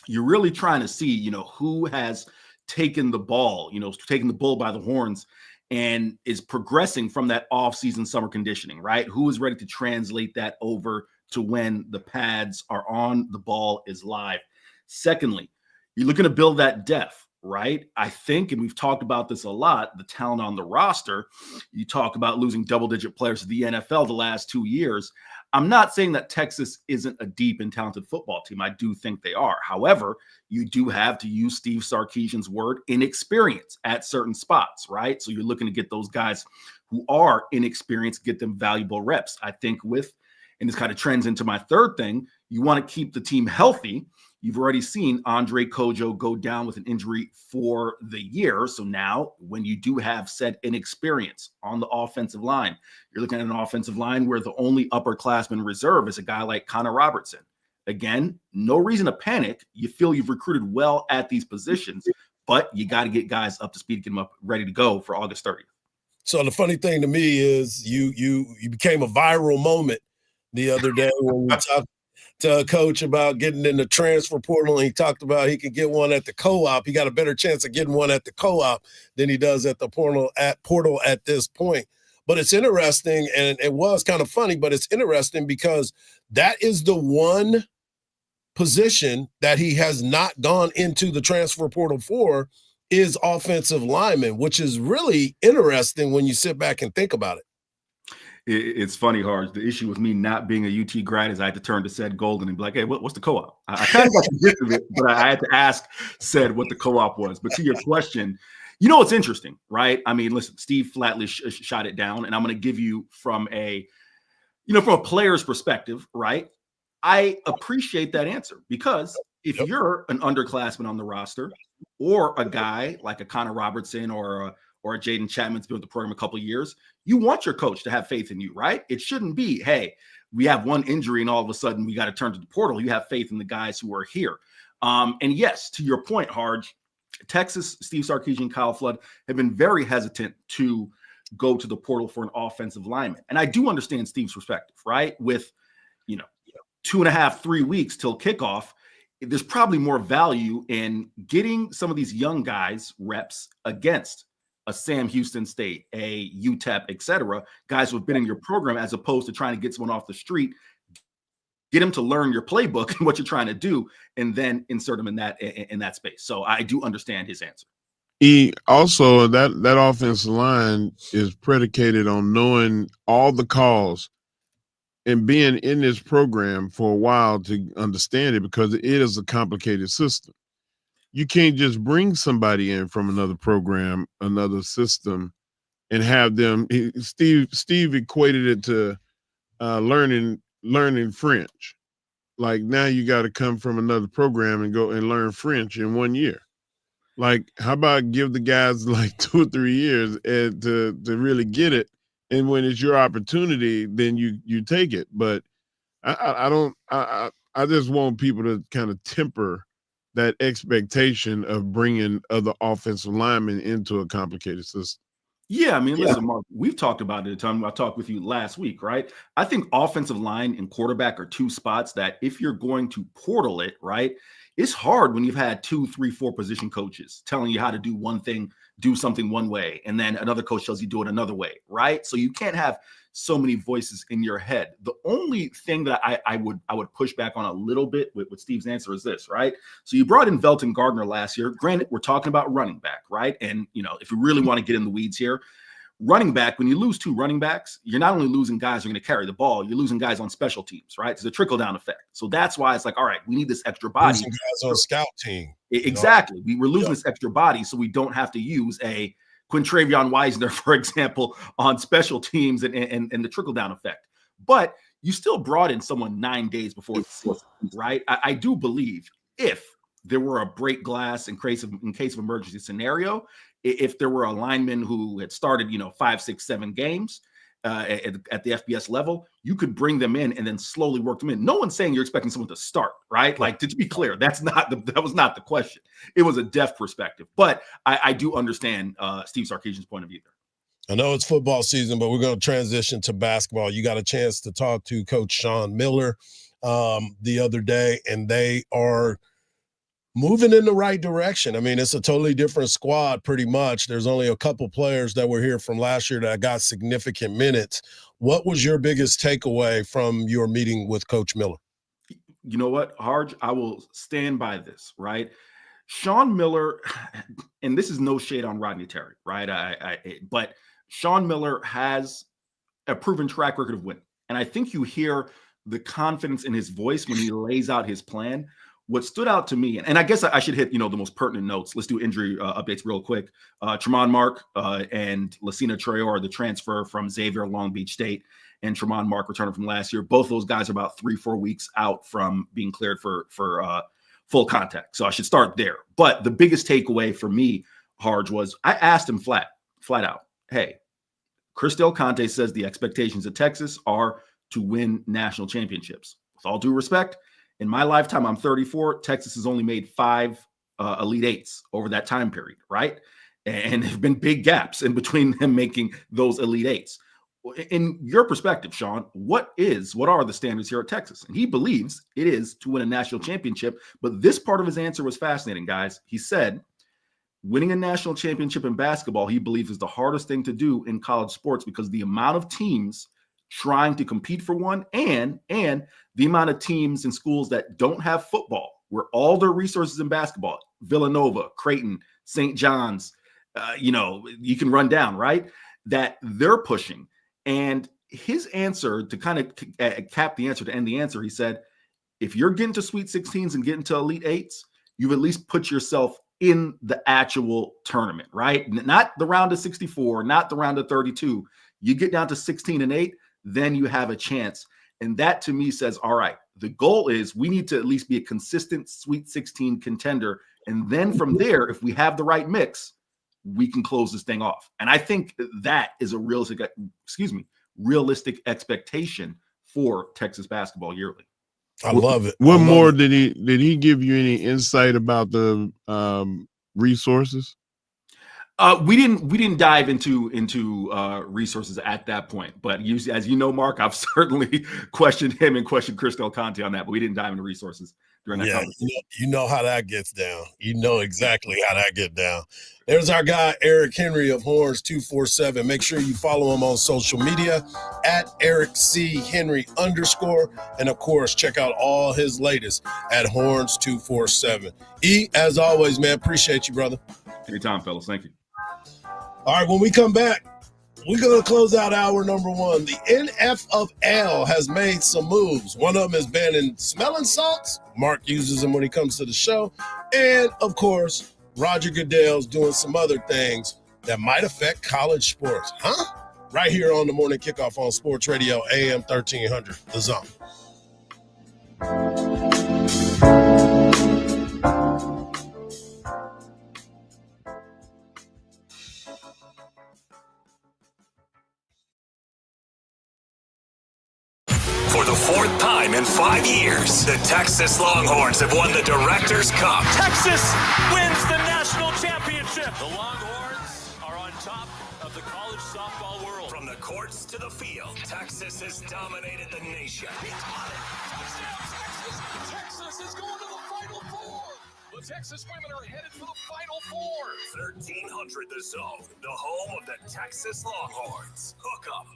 you're really trying to see, who has taken the ball, taking the bull by the horns and is progressing from that off-season summer conditioning, right? Who is ready to translate that over to when the pads are on, the ball is live. Secondly, you're looking to build that depth, right? I think, and we've talked about this a lot, the talent on the roster, you talk about losing double-digit players to the NFL the last 2 years. I'm not saying that Texas isn't a deep and talented football team. I do think they are. However, you do have, to use Steve Sarkisian's word, inexperience at certain spots, right? So you're looking to get those guys who are inexperienced, get them valuable reps. I think and this kind of trends into my third thing, you want to keep the team healthy. You've already seen Andre Kojo go down with an injury for the year. So now when you do have said inexperience on the offensive line, you're looking at an offensive line where the only upperclassman reserve is a guy like Connor Robertson. Again, no reason to panic. You feel you've recruited well at these positions, but you got to get guys up to speed, get them up ready to go for August 30th. So the funny thing to me is you became a viral moment the other day when we talked to a coach about getting in the transfer portal, and he talked about he could get one at the co-op. He got a better chance of getting one at the co-op than he does at the portal at this point. But it's interesting, and it was kind of funny, but it's interesting because that is the one position that he has not gone into the transfer portal for, is offensive lineman, which is really interesting when you sit back and think about it. It's funny, Hardge. The issue with me not being a UT grad is I had to turn to Said Golden and be like, hey, what's the co-op? I kind of got the gist of it, but I had to ask Said what the co-op was. But to your question, it's interesting, right? I mean, listen, Steve flatly shot it down, and I'm going to give you from a player's perspective, right? I appreciate that answer because if you're an underclassman on the roster or a guy like a Connor Robertson or a Jaden Chapman's been with the program a couple of years, you want your coach to have faith in you, right? It shouldn't be, hey, we have one injury and all of a sudden we got to turn to the portal. You have faith in the guys who are here. And yes, to your point, Hardge, Texas, Steve Sarkisian, Kyle Flood have been very hesitant to go to the portal for an offensive lineman. And I do understand Steve's perspective, right? With, 2.5, 3 weeks till kickoff, there's probably more value in getting some of these young guys reps against a Sam Houston State, a UTEP, et cetera, guys who have been in your program, as opposed to trying to get someone off the street, get them to learn your playbook and what you're trying to do, and then insert them in that space. So I do understand his answer. Also, that offensive line is predicated on knowing all the calls and being in this program for a while to understand it, because it is a complicated system. You can't just bring somebody in from another program, another system, and have them. Steve equated it to learning French. Like, now you got to come from another program and go and learn French in 1 year. Like, how about give the guys like 2 or 3 years to really get it, and when it's your opportunity, then you take it. But I just want people to kind of temper that expectation of bringing other offensive linemen into a complicated system. Yeah, I mean, listen, Mark, we've talked about it a ton. I talked with you last week, right? I think offensive line and quarterback are two spots that if you're going to portal it, right, it's hard when you've had 2, 3, 4 position coaches telling you how to do one thing, do something one way, and then another coach tells you do it another way, right? So you can't have so many voices in your head. The only thing that I would push back on a little bit with Steve's answer is this, right? So you brought in Velton Gardner last year. Granted, we're talking about running back, right? And, if you really want to get in the weeds here, running back, when you lose 2 running backs, you're not only losing guys who are going to carry the ball, you're losing guys on special teams, right? There's a trickle-down effect. So that's why it's like, all right, we need this extra body. Losing guys on scout team. Exactly. We were losing this extra body so we don't have to use a Quintravion Weisner, for example, on special teams and the trickle-down effect. But you still brought in someone 9 days before the season, right? I do believe if there were a break glass in case of emergency scenario, if there were a lineman who had started, 5, 6, 7 games at the FBS level, you could bring them in and then slowly work them in. No one's saying you're expecting someone to start, right? Like, to be clear, that was not the question. It was a depth perspective. But I do understand Steve Sarkisian's point of view there. I know it's football season, but we're going to transition to basketball. You got a chance to talk to Coach Sean Miller the other day, and they are moving in the right direction. I mean, it's a totally different squad pretty much. There's only a couple players that were here from last year that got significant minutes. What was your biggest takeaway from your meeting with Coach Miller? You know what, Hardge? I will stand by this, right? Sean Miller, and this is no shade on Rodney Terry, right? But Sean Miller has a proven track record of winning, And I think you hear the confidence in his voice when he lays out his plan. What stood out to me, and I guess I should hit, the most pertinent notes. Let's do injury updates real quick. Tremont Mark and Lacina Traore, the transfer from Xavier Long Beach State, and Tremont Mark returning from last year. Both those guys are about 3-4 weeks out from being cleared for full contact. So I should start there. But the biggest takeaway for me, Hardge, was I asked him flat out, hey, Chris Del Conte says the expectations of Texas are to win national championships. With all due respect, in my lifetime, I'm 34. Texas has only made 5 Elite Eights over that time period, right? And there have been big gaps in between them making those Elite Eights. In your perspective, Sean, what are the standards here at Texas? And he believes it is to win a national championship. But this part of his answer was fascinating, guys. He said, winning a national championship in basketball, he believes, is the hardest thing to do in college sports because the amount of teams trying to compete for one and the amount of teams and schools that don't have football, where all their resources in basketball, Villanova, Creighton, St. John's, you can run down, right? That they're pushing. And his answer to kind of cap the answer, to end the answer, he said, if you're getting to Sweet 16s and getting to Elite Eights, you've at least put yourself in the actual tournament, right? Not the round of 64, not the round of 32. You get down to 16 and 8, then you have a chance. And that to me says, all right, the goal is we need to at least be a consistent Sweet 16 contender. And then from there, if we have the right mix, we can close this thing off. And I think that is a realistic expectation for Texas basketball yearly. I love it. What more did he give you any insight about the resources? We didn't dive into resources at that point, but as you know, Mark, I've certainly questioned him and questioned Chris Del Conte on that, but we didn't dive into resources during that conversation. You know how that gets down. You know exactly how that get down. There's our guy, Eric Henry of Horns 247. Make sure you follow him on social media at Eric C. Henry _. And of course, check out all his latest at Horns 247. E, as always, man, appreciate you, brother. Anytime, fellas. Thank you. All right, when we come back, we're going to close out hour number 1. The NFL has made some moves. One of them is banning smelling salts. Mark uses them when he comes to the show. And, of course, Roger Goodell's doing some other things that might affect college sports. Huh? Right here on the Morning Kickoff on Sports Radio, AM 1300, The Zone. For the 4th time in 5 years, the Texas Longhorns have won the Directors' Cup. Texas wins the national championship. The Longhorns are on top of the college softball world. From the courts to the field, Texas has dominated the nation. Texas is going to the Final Four. The Texas women are headed for the Final Four. 1300 The Zone, the home of the Texas Longhorns. Hook 'em.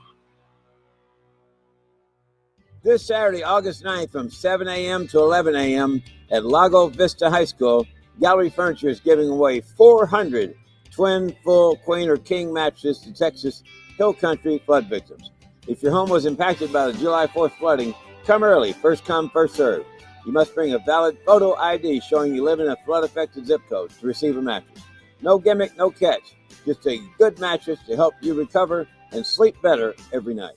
This Saturday, August 9th from 7 a.m. to 11 a.m. at Lago Vista High School, Gallery Furniture is giving away 400 twin, full, queen, or king mattresses to Texas Hill Country flood victims. If your home was impacted by the July 4th flooding, come early, first come, first serve. You must bring a valid photo ID showing you live in a flood-affected zip code to receive a mattress. No gimmick, no catch. Just a good mattress to help you recover and sleep better every night.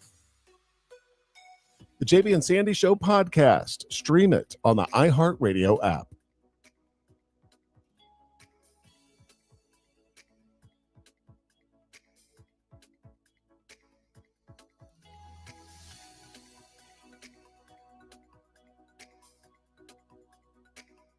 The JB and Sandy Show podcast. Stream it on the iHeartRadio app.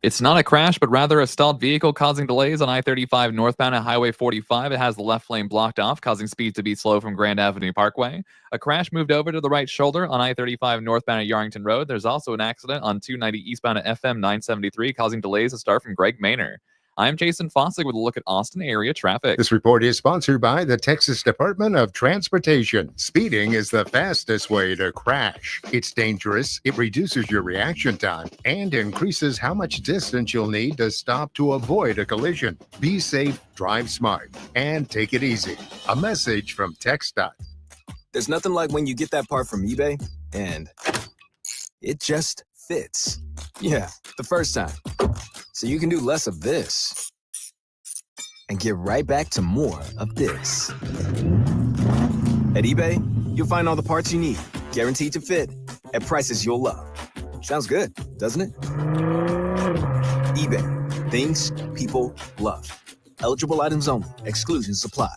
It's not a crash, but rather a stalled vehicle causing delays on I-35 northbound at Highway 45. It has the left lane blocked off, causing speeds to be slow from Grand Avenue Parkway. A crash moved over to the right shoulder on I-35 northbound at Yarrington Road. There's also an accident on 290 eastbound at FM 973, causing delays to start from Greg Maynor. I'm Jason Fossick with a look at Austin area traffic. This report is sponsored by the Texas Department of Transportation. Speeding is the fastest way to crash. It's dangerous, it reduces your reaction time, and increases how much distance you'll need to stop to avoid a collision. Be safe, drive smart, and take it easy. A message from TxDOT. There's nothing like when you get that part from eBay and it just fits. Yeah, the first time. So you can do less of this and get right back to more of this. At eBay, you'll find all the parts you need, guaranteed to fit, at prices you'll love. Sounds good, doesn't it? eBay, things people love. Eligible items only. Exclusions apply.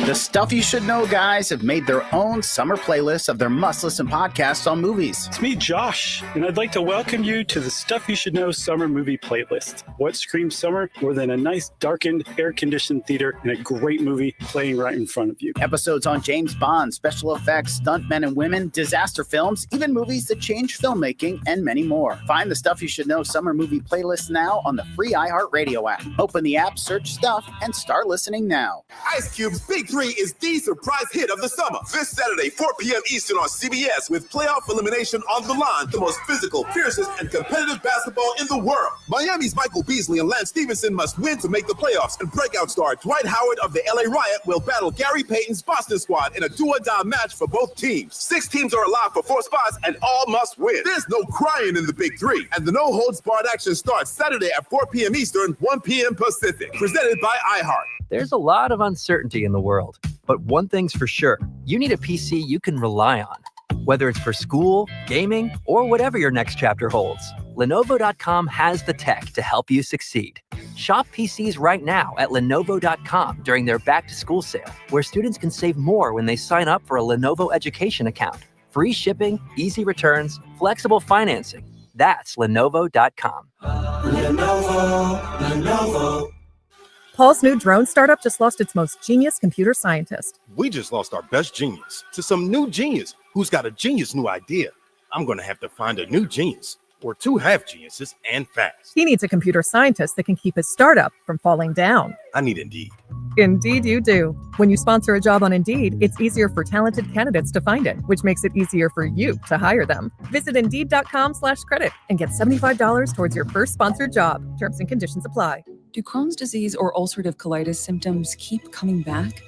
The Stuff You Should Know guys have made their own summer playlist of their must-listen podcasts on movies. It's me, Josh, and I'd like to welcome you to the Stuff You Should Know summer movie playlist. What screams summer more than a nice, darkened, air-conditioned theater and a great movie playing right in front of you? Episodes on James Bond, special effects, stuntmen and women, disaster films, even movies that changed filmmaking, and many more. Find the Stuff You Should Know summer movie playlist now on the free iHeartRadio app. Open the app, search Stuff, and start listening now. Ice Cube's Big 3 is the surprise hit of the summer. This Saturday, 4 p.m. Eastern on CBS, with playoff elimination on the line, the most physical, fiercest, and competitive basketball in the world. Miami's Michael Beasley and Lance Stevenson must win to make the playoffs, and breakout star Dwight Howard of the LA Riot will battle Gary Payton's Boston squad in a do-or-die match for both teams. 6 teams are alive for 4 spots, and all must win. There's no crying in the Big 3, and the no-holds-barred action starts Saturday at 4 p.m. Eastern, 1 p.m. Pacific. Presented by iHeart. There's a lot of uncertainty in the world, but one thing's for sure, you need a PC you can rely on. Whether it's for school, gaming, or whatever your next chapter holds, Lenovo.com has the tech to help you succeed. Shop PCs right now at Lenovo.com during their back-to-school sale, where students can save more when they sign up for a Lenovo education account. Free shipping, easy returns, flexible financing. That's Lenovo.com. Lenovo. Paul's new drone startup just lost its most genius computer scientist. We just lost our best genius to some new genius who's got a genius new idea. I'm going to have to find a new genius or 2 half geniuses and fast. He needs a computer scientist that can keep his startup from falling down. I need Indeed. Indeed you do. When you sponsor a job on Indeed, it's easier for talented candidates to find it, which makes it easier for you to hire them. Visit Indeed.com/credit and get $75 towards your first sponsored job. Terms and conditions apply. Do Crohn's disease or ulcerative colitis symptoms keep coming back?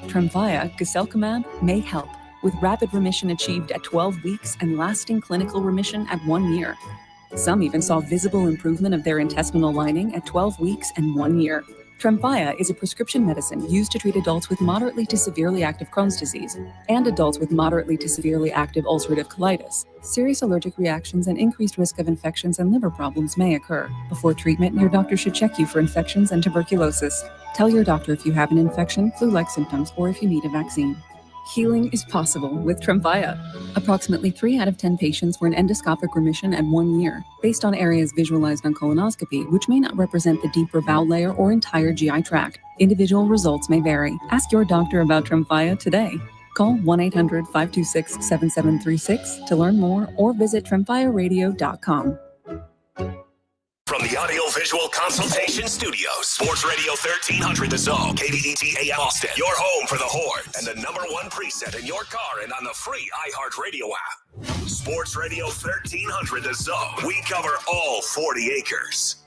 Tremfya, guselkumab, may help, with rapid remission achieved at 12 weeks and lasting clinical remission at 1 year. Some even saw visible improvement of their intestinal lining at 12 weeks and 1 year. Tremfya is a prescription medicine used to treat adults with moderately to severely active Crohn's disease and adults with moderately to severely active ulcerative colitis. Serious allergic reactions and increased risk of infections and liver problems may occur. Before treatment, your doctor should check you for infections and tuberculosis. Tell your doctor if you have an infection, flu-like symptoms, or if you need a vaccine. Healing is possible with Tremfya. Approximately 3 out of 10 patients were in endoscopic remission at 1 year, based on areas visualized on colonoscopy, which may not represent the deeper bowel layer or entire GI tract. Individual results may vary. Ask your doctor about Tremfya today. Call 1-800-526-7736 to learn more or visit tremfyaradio.com. From the Audio-Visual Consultation Studios, Sports Radio 1300 The Zone, KDET AM Austin, your home for the Horns, and the #1 preset in your car and on the free iHeartRadio app. Sports Radio 1300 The Zone. We cover all 40 acres.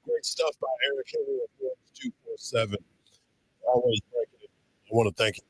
Great stuff by Eric Henry of Horns 247. Always thanking him. I want to thank him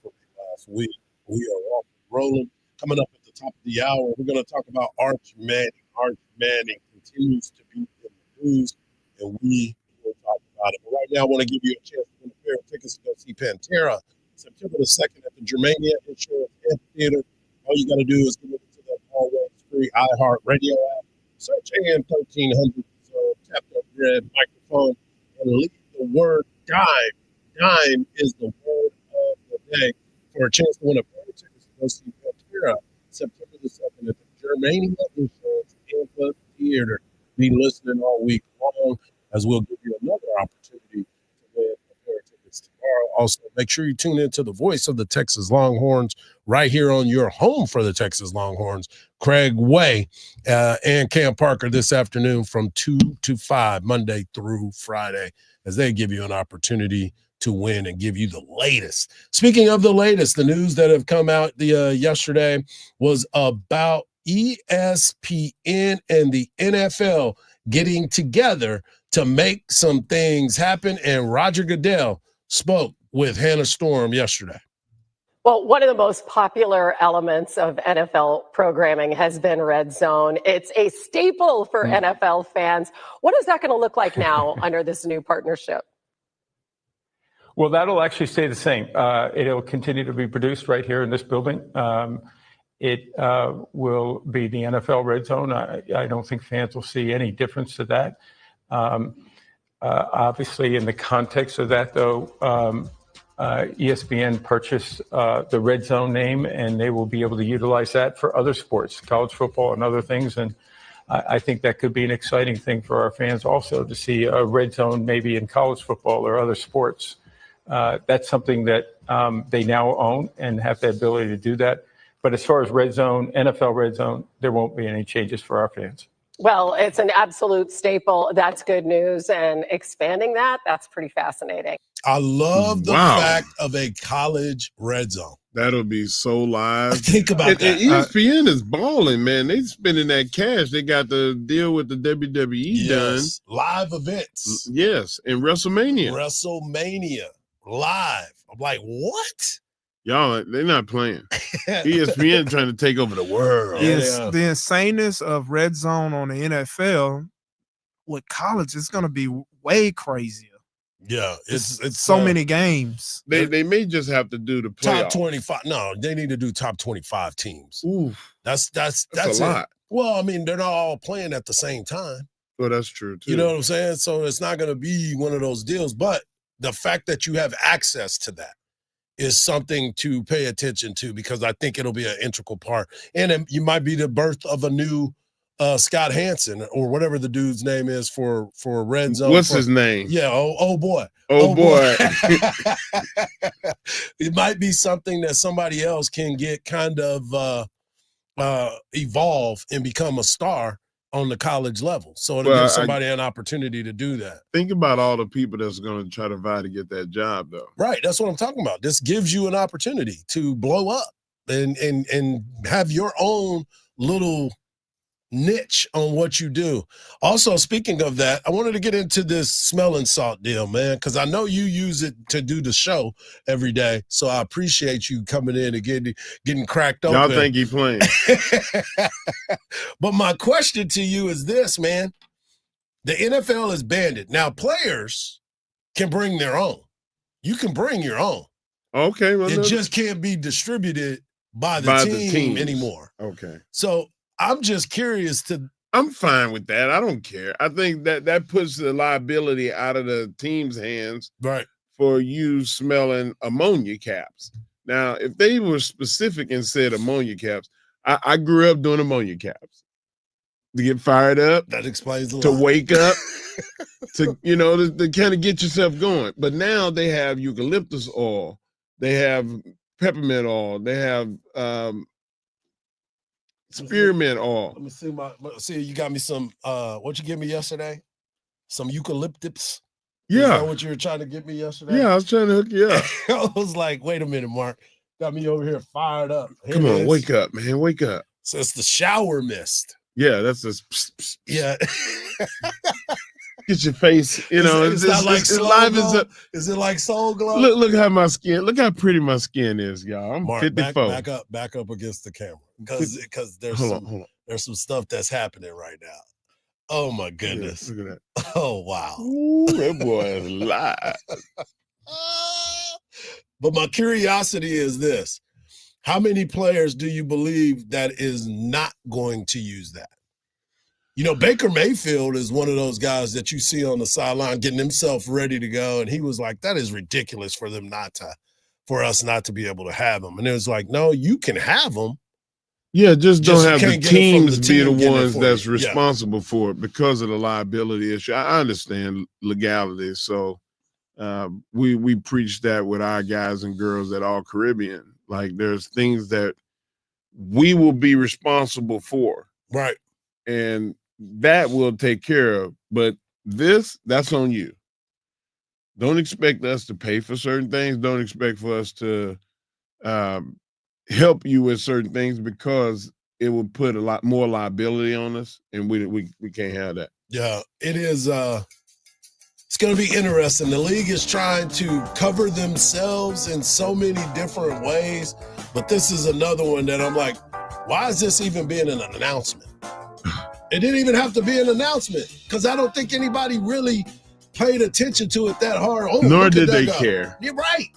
for last week. We are off and rolling. Coming up at the top of the hour, we're going to talk about Arch Manning. Arch Manning continues to be in the news, and we will talk about it. But right now, I want to give you a chance to win a pair of tickets to go see Pantera September the 2nd at the Germania Insurance Amphitheater. All you got to do is go to the always free iHeartRadio app, search AM 1300, so tap that red microphone and leave the word dime. Dime is the word of the day for a chance to win a pair of tickets to go see Pantera September the 2nd at the Germania Insurance Amphitheater. Be listening all week long as we'll give you another opportunity to win a pair of tickets tomorrow. Also, make sure you tune into the voice of the Texas Longhorns right here on your home for the Texas Longhorns, Craig Way and Cam Parker this afternoon from 2 to 5, Monday through Friday, as they give you an opportunity to win and give you the latest. Speaking of the latest, the news that have come out yesterday was about ESPN and the NFL getting together to make some things happen. And Roger Goodell spoke with Hannah Storm yesterday. Well, one of the most popular elements of NFL programming has been Red Zone. It's a staple for NFL fans. What is that going to look like now under this new partnership? Well, that'll actually stay the same. It'll continue to be produced right here in this building. It will be the NFL Red Zone. I don't think fans will see any difference to that. Obviously, in the context of that, though, ESPN purchased the Red Zone name, and they will be able to utilize that for other sports, college football and other things. And I think that could be an exciting thing for our fans also to see a Red Zone maybe in college football or other sports. That's something that they now own and have the ability to do that. But as far as Red Zone, NFL Red Zone, there won't be any changes for our fans. Well, it's an absolute staple. That's good news. And expanding that, that's pretty fascinating. I love the fact of a college Red Zone. That'll be so live. Think about that. And ESPN is balling, man. They spending that cash. They got the deal with the WWE done. Live events. Yes, and WrestleMania. WrestleMania live. I'm like, what? Y'all, they're not playing. ESPN trying to take over the world. The insaneness of Red Zone on the NFL with college is going to be way crazier. Yeah, it's so many games. They may just have to do the playoffs. Top 25. No, they need to do top 25 teams. Ooh, that's a lot. Well, I mean, they're not all playing at the same time. Well, that's true too. You know what I'm saying? So it's not going to be one of those deals. But the fact that you have access to that is something to pay attention to, because I think it'll be an integral part. And you might be the birth of a new Scott Hansen or whatever the dude's name is for Red Zone. What's his name? Yeah, oh boy. Oh boy. It might be something that somebody else can get kind of evolve and become a star on the college level. So it'll give somebody an opportunity to do that. Think about all the people that's going to try to vie to get that job, though. Right. That's what I'm talking about. This gives you an opportunity to blow up and have your own little niche on what you do. Also, speaking of that, I wanted to get into this smelling salt deal, man, because I know you use it to do the show every day. So I appreciate you coming in and getting cracked open. Y'all think he playing. But my question to you is this, man. The NFL has banned it. Now, players can bring their own. You can bring your own. Okay. Well, it just can't be distributed by the team anymore. Okay. So I'm just curious I'm fine with that. I don't care. I think that puts the liability out of the team's hands, right, for you smelling ammonia caps. Now, if they were specific and said ammonia caps, I grew up doing ammonia caps to get fired up. That explains a lot. To wake up, to kind of get yourself going. But now they have eucalyptus oil, they have peppermint oil, they have spearmint oil. Let me see. You got me some. What you give me yesterday? Some eucalyptus. Yeah. Is that what you were trying to get me yesterday? Yeah, I was trying to hook you up. I was like, wait a minute, Mark. Got me over here fired up. Here Come on, wake up, man. Wake up. So it's the shower mist. Yeah, that's just. Psst, psst, yeah. Get your face, It's not like Soul Glow? Is it like Soul Glow? Look how my skin. Look how pretty my skin is, y'all. I'm Mark, 54. back up against the camera, because there's some stuff that's happening right now. Oh my goodness! Look at that. Oh wow! Ooh, that boy is live. But my curiosity is this: how many players do you believe that is not going to use that? Baker Mayfield is one of those guys that you see on the sideline getting himself ready to go. And he was like, that is ridiculous for us not to be able to have him. And it was like, no, you can have them. Yeah, just don't have the teams be the ones that's you. responsible for it because of the liability issue. I understand legality. So we preach that with our guys and girls at All Caribbean. Like, there's things that we will be responsible for. Right. And that will take care of. But that's on you. Don't expect us to pay for certain things. Don't expect for us to help you with certain things, because it will put a lot more liability on us, and we can't have that. Yeah, it is. It's going to be interesting. The league is trying to cover themselves in so many different ways, but this is another one that I'm like, why is this even being an announcement? It didn't even have to be an announcement because I don't think anybody really paid attention to it that hard. Oh, nor did they care. You're right.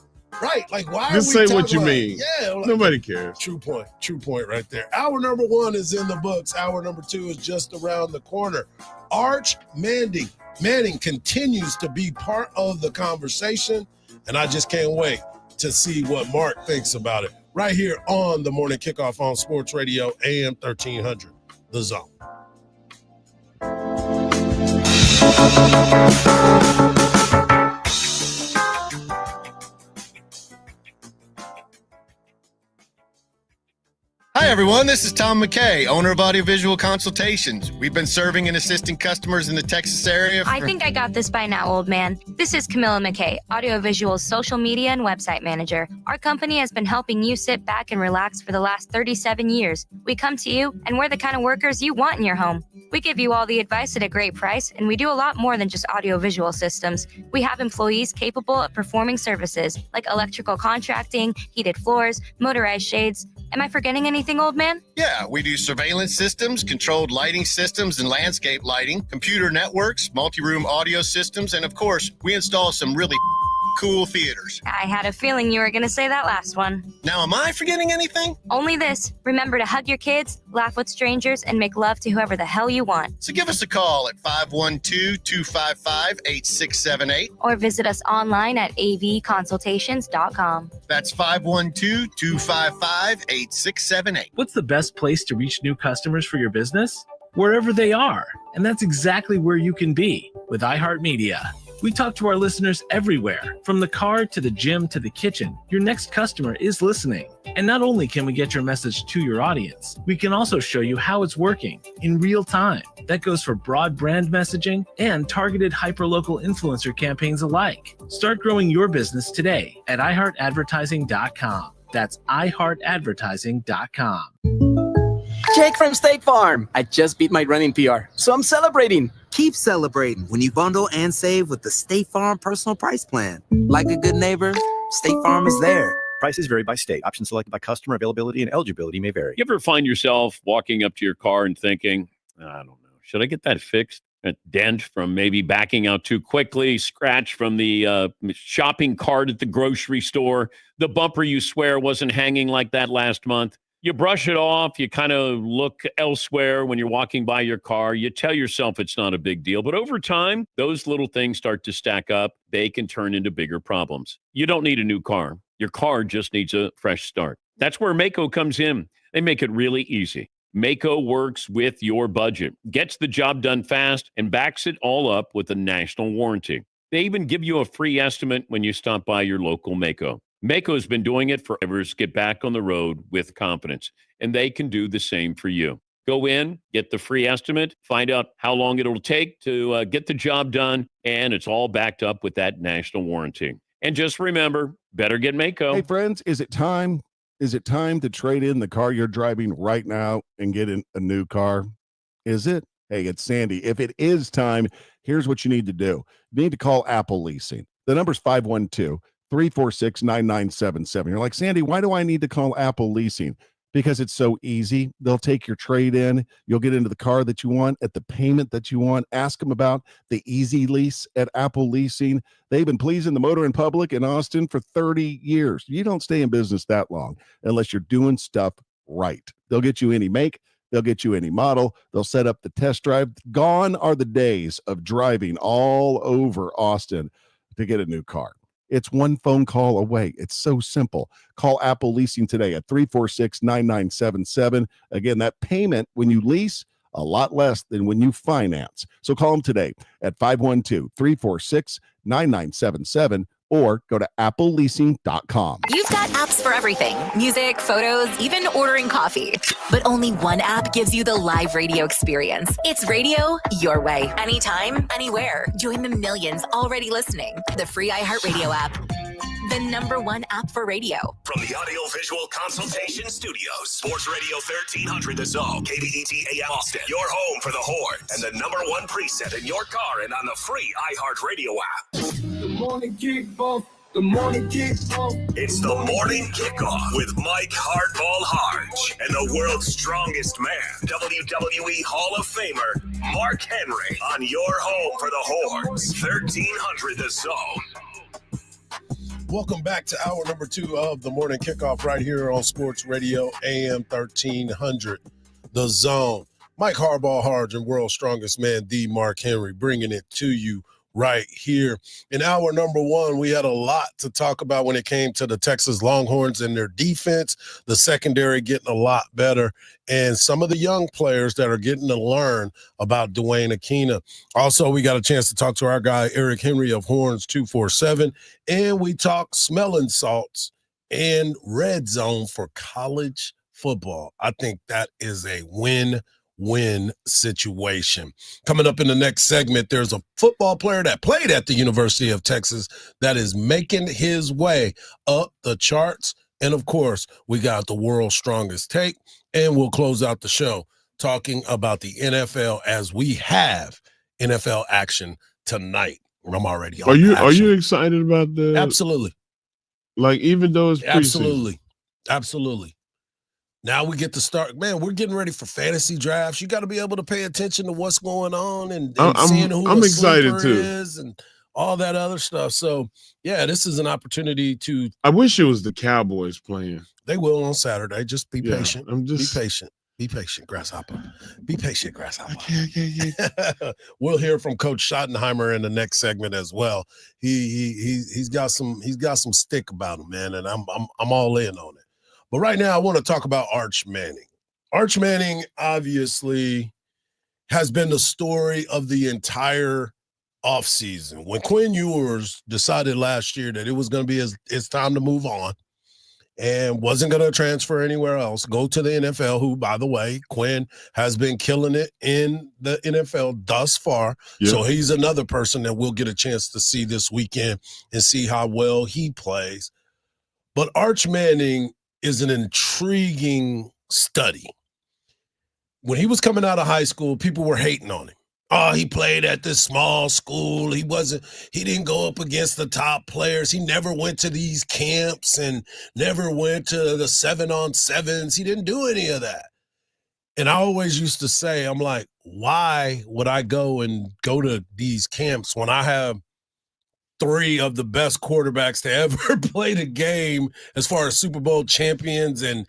Right. Like, why Just are we say what you about, mean. Yeah. Like, nobody cares. True point. True point right there. Hour number 1 is in the books. Hour number 2 is just around the corner. Arch Manning continues to be part of the conversation, and I just can't wait to see what Mark thinks about it. Right here on the Morning Kickoff on Sports Radio, AM 1300, The Zone. Hi, everyone. This is Tom McKay, owner of Audiovisual Consultations. We've been serving and assisting customers in the Texas area I think I got this by now, old man. This is Camilla McKay, Audiovisual's social media and website manager. Our company has been helping you sit back and relax for the last 37 years. We come to you, and we're the kind of workers you want in your home. We give you all the advice at a great price, and we do a lot more than just audiovisual systems. We have employees capable of performing services like electrical contracting, heated floors, motorized shades. Am I forgetting anything, old man? Yeah, we do surveillance systems, controlled lighting systems, and landscape lighting, computer networks, multi-room audio systems, and of course, we install some really cool theaters. I had a feeling you were going to say that last one. Now, am I forgetting anything? Only this. Remember to hug your kids, laugh with strangers, and make love to whoever the hell you want. So give us a call at 512-255-8678. Or visit us online at avconsultations.com. That's 512-255-8678. What's the best place to reach new customers for your business? Wherever they are. And that's exactly where you can be with iHeartMedia. We talk to our listeners everywhere, from the car to the gym to the kitchen. Your next customer is listening. And not only can we get your message to your audience, we can also show you how it's working in real time. That goes for broad brand messaging and targeted hyperlocal influencer campaigns alike. Start growing your business today at iHeartAdvertising.com. That's iHeartAdvertising.com. Jake from State Farm. I just beat my running PR, so I'm celebrating. Keep celebrating when you bundle and save with the State Farm Personal Price Plan. Like a good neighbor, State Farm is there. Prices vary by state. Options selected by customer. Availability and eligibility may vary. You ever find yourself walking up to your car and thinking, I don't know, should I get that fixed? A dent from maybe backing out too quickly, scratch from the shopping cart at the grocery store, the bumper you swear wasn't hanging like that last month. You brush it off. You kind of look elsewhere when you're walking by your car. You tell yourself it's not a big deal. But over time, those little things start to stack up. They can turn into bigger problems. You don't need a new car. Your car just needs a fresh start. That's where Maaco comes in. They make it really easy. Maaco works with your budget, gets the job done fast, and backs it all up with a national warranty. They even give you a free estimate when you stop by your local Maaco. Maaco's been doing it forever. Get back on the road with confidence, and they can do the same for you. Go in, get the free estimate, find out how long it'll take to get the job done, and it's all backed up with that national warranty. And just remember, better get Maaco. Hey, friends, is it time? Is it time to trade in the car you're driving right now and get in a new car? Is it? Hey, it's Sandy. If it is time, here's what you need to do. You need to call Apple Leasing. The number's 512-346-9977. You're like, Sandy, why do I need to call Apple Leasing? Because it's so easy. They'll take your trade in. You'll get into the car that you want at the payment that you want. Ask them about the easy lease at Apple Leasing. They've been pleasing the motoring public in Austin for 30 years. You don't stay in business that long unless you're doing stuff right. They'll get you any make. They'll get you any model. They'll set up the test drive. Gone are the days of driving all over Austin to get a new car. It's one phone call away. It's so simple. Call Apple Leasing today at 346-9977. Again, that payment when you lease, a lot less than when you finance. So call them today at 512-346-9977 or go to appleleasing.com. You've got apps for everything. Music, photos, even ordering coffee. But only one app gives you the live radio experience. It's radio your way. Anytime, anywhere. Join the millions already listening. The free iHeartRadio app. the #1 app for radio. From the Audio-Visual Consultation Studios, Sports Radio 1300 The Zone, KBET AM Austin, your home for the Horns, and the #1 preset in your car and on the free iHeartRadio app. The morning kickoff. The morning kickoff. It's the morning kickoff with Mike Hardball Hardge and the world's strongest man, WWE Hall of Famer, Mark Henry, on your home for the Horns, 1300 The Zone. Welcome back to hour number 2 of the morning kickoff right here on Sports Radio AM 1300 The Zone. Mike Hardball Hardge and world's strongest man, the Mark Henry, bringing it to you right here. In hour number 1, we had a lot to talk about when it came to the Texas Longhorns and their defense, the secondary getting a lot better, and some of the young players that are getting to learn about Dwayne Akina. Also, we got a chance to talk to our guy, Eric Henry of Horns 247, and we talk smelling salts and red zone for college football. I think that is a win situation. Coming up in the next segment, there's a football player that played at the University of Texas that is making his way up the charts. And of course, we got the world's strongest take, and we'll close out the show talking about the NFL as we have NFL action tonight. I'm already on Are you excited about the Absolutely. Like, even though it's Absolutely. Now we get to start, man, we're getting ready for fantasy drafts. You got to be able to pay attention to what's going on and seeing who I'm a excited sleeper too. is and all that other stuff. So, yeah, this is an opportunity to. I wish it was the Cowboys playing. They will on Saturday. Just be Yeah, patient. Be patient. Be patient, Grasshopper. Be patient, Grasshopper. We'll hear from Coach Schottenheimer in the next segment as well. He's got some stick about him, man, and I'm all in on it. But right now, I want to talk about Arch Manning. Arch Manning obviously has been the story of the entire offseason. When Quinn Ewers decided last year that it was going to be his time to move on and wasn't going to transfer anywhere else, go to the NFL, who, by the way, Quinn has been killing it in the NFL thus far. Yeah. So he's another person that we'll get a chance to see this weekend and see how well he plays. But Arch Manning is an intriguing study. When he was coming out of high school, people were hating on him. Oh, he played at this small school. He didn't go up against the top players. He never went to these camps and never went to the 7-on-7s. He didn't do any of that. And I always used to say, I'm like, why would I go to these camps when I have 3 of the best quarterbacks to ever play the game as far as Super Bowl champions and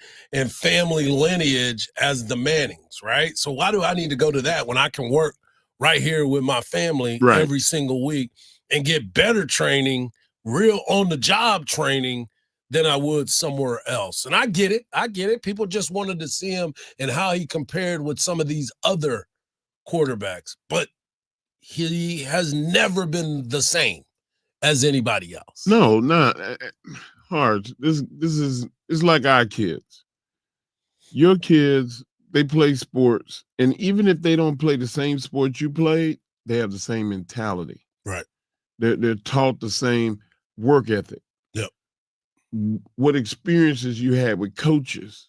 family lineage as the Mannings, right? So why do I need to go to that when I can work right here with my family every single week and get better training, real on-the-job training than I would somewhere else? And I get it. People just wanted to see him and how he compared with some of these other quarterbacks. But he has never been the same as anybody else. No, not hard. This is, it's like our kids. Your kids, they play sports, and even if they don't play the same sport you played, they have the same mentality. Right. They're taught the same work ethic. Yep. What experiences you had with coaches,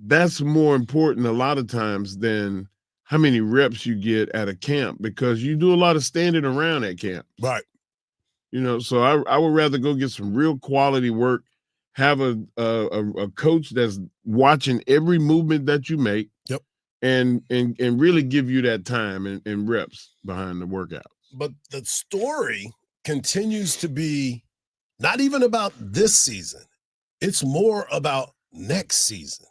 that's more important a lot of times than how many reps you get at a camp, because you do a lot of standing around at camp. Right. You know, so I would rather go get some real quality work, have a coach that's watching every movement that you make. Yep. And really give you that time and reps behind the workout. But the story continues to be not even about this season. It's more about next season.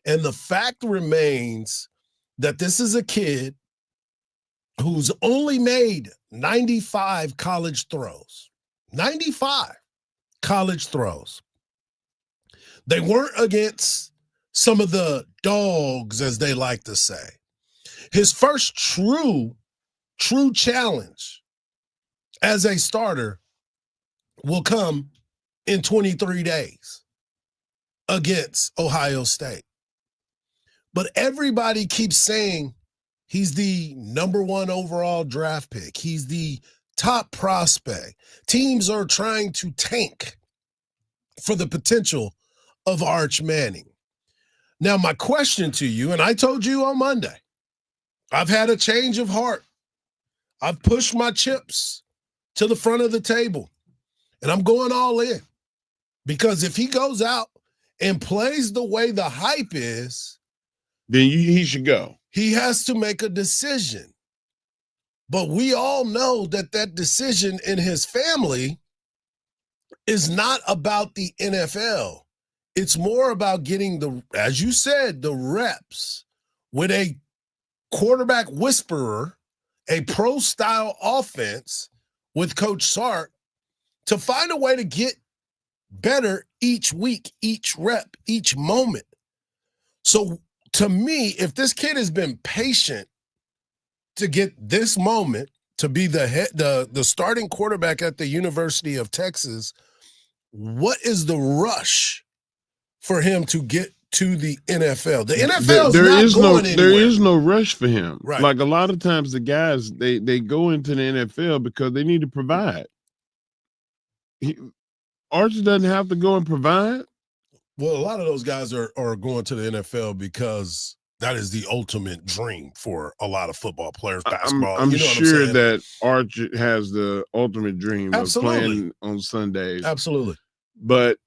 And the fact remains that this is a kid who's only made 95 college throws. 95 college throws. They weren't against some of the dogs, as they like to say. His first true challenge as a starter will come in 23 days against Ohio State. But everybody keeps saying he's the #1 overall draft pick. He's the top prospect. Teams are trying to tank for the potential of Arch Manning. Now, my question to you, and I told you on Monday, I've had a change of heart. I've pushed my chips to the front of the table, and I'm going all in. Because if he goes out and plays the way the hype is, then he should go. He has to make a decision. But we all know that that decision in his family is not about the NFL. It's more about getting as you said, the reps with a quarterback whisperer, a pro-style offense with Coach Sark to find a way to get better each week, each rep, each moment. So to me, if this kid has been patient to get this moment to be the starting quarterback at the University of Texas, what is the rush for him to get to the NFL? The NFL there is no rush for him. Right. Like a lot of times the guys, they go into the NFL because they need to provide. Archie doesn't have to go and provide. Well, a lot of those guys are going to the NFL because that is the ultimate dream for a lot of football players, basketball. I'm sure that Arch has the ultimate dream of playing on Sundays. Absolutely. But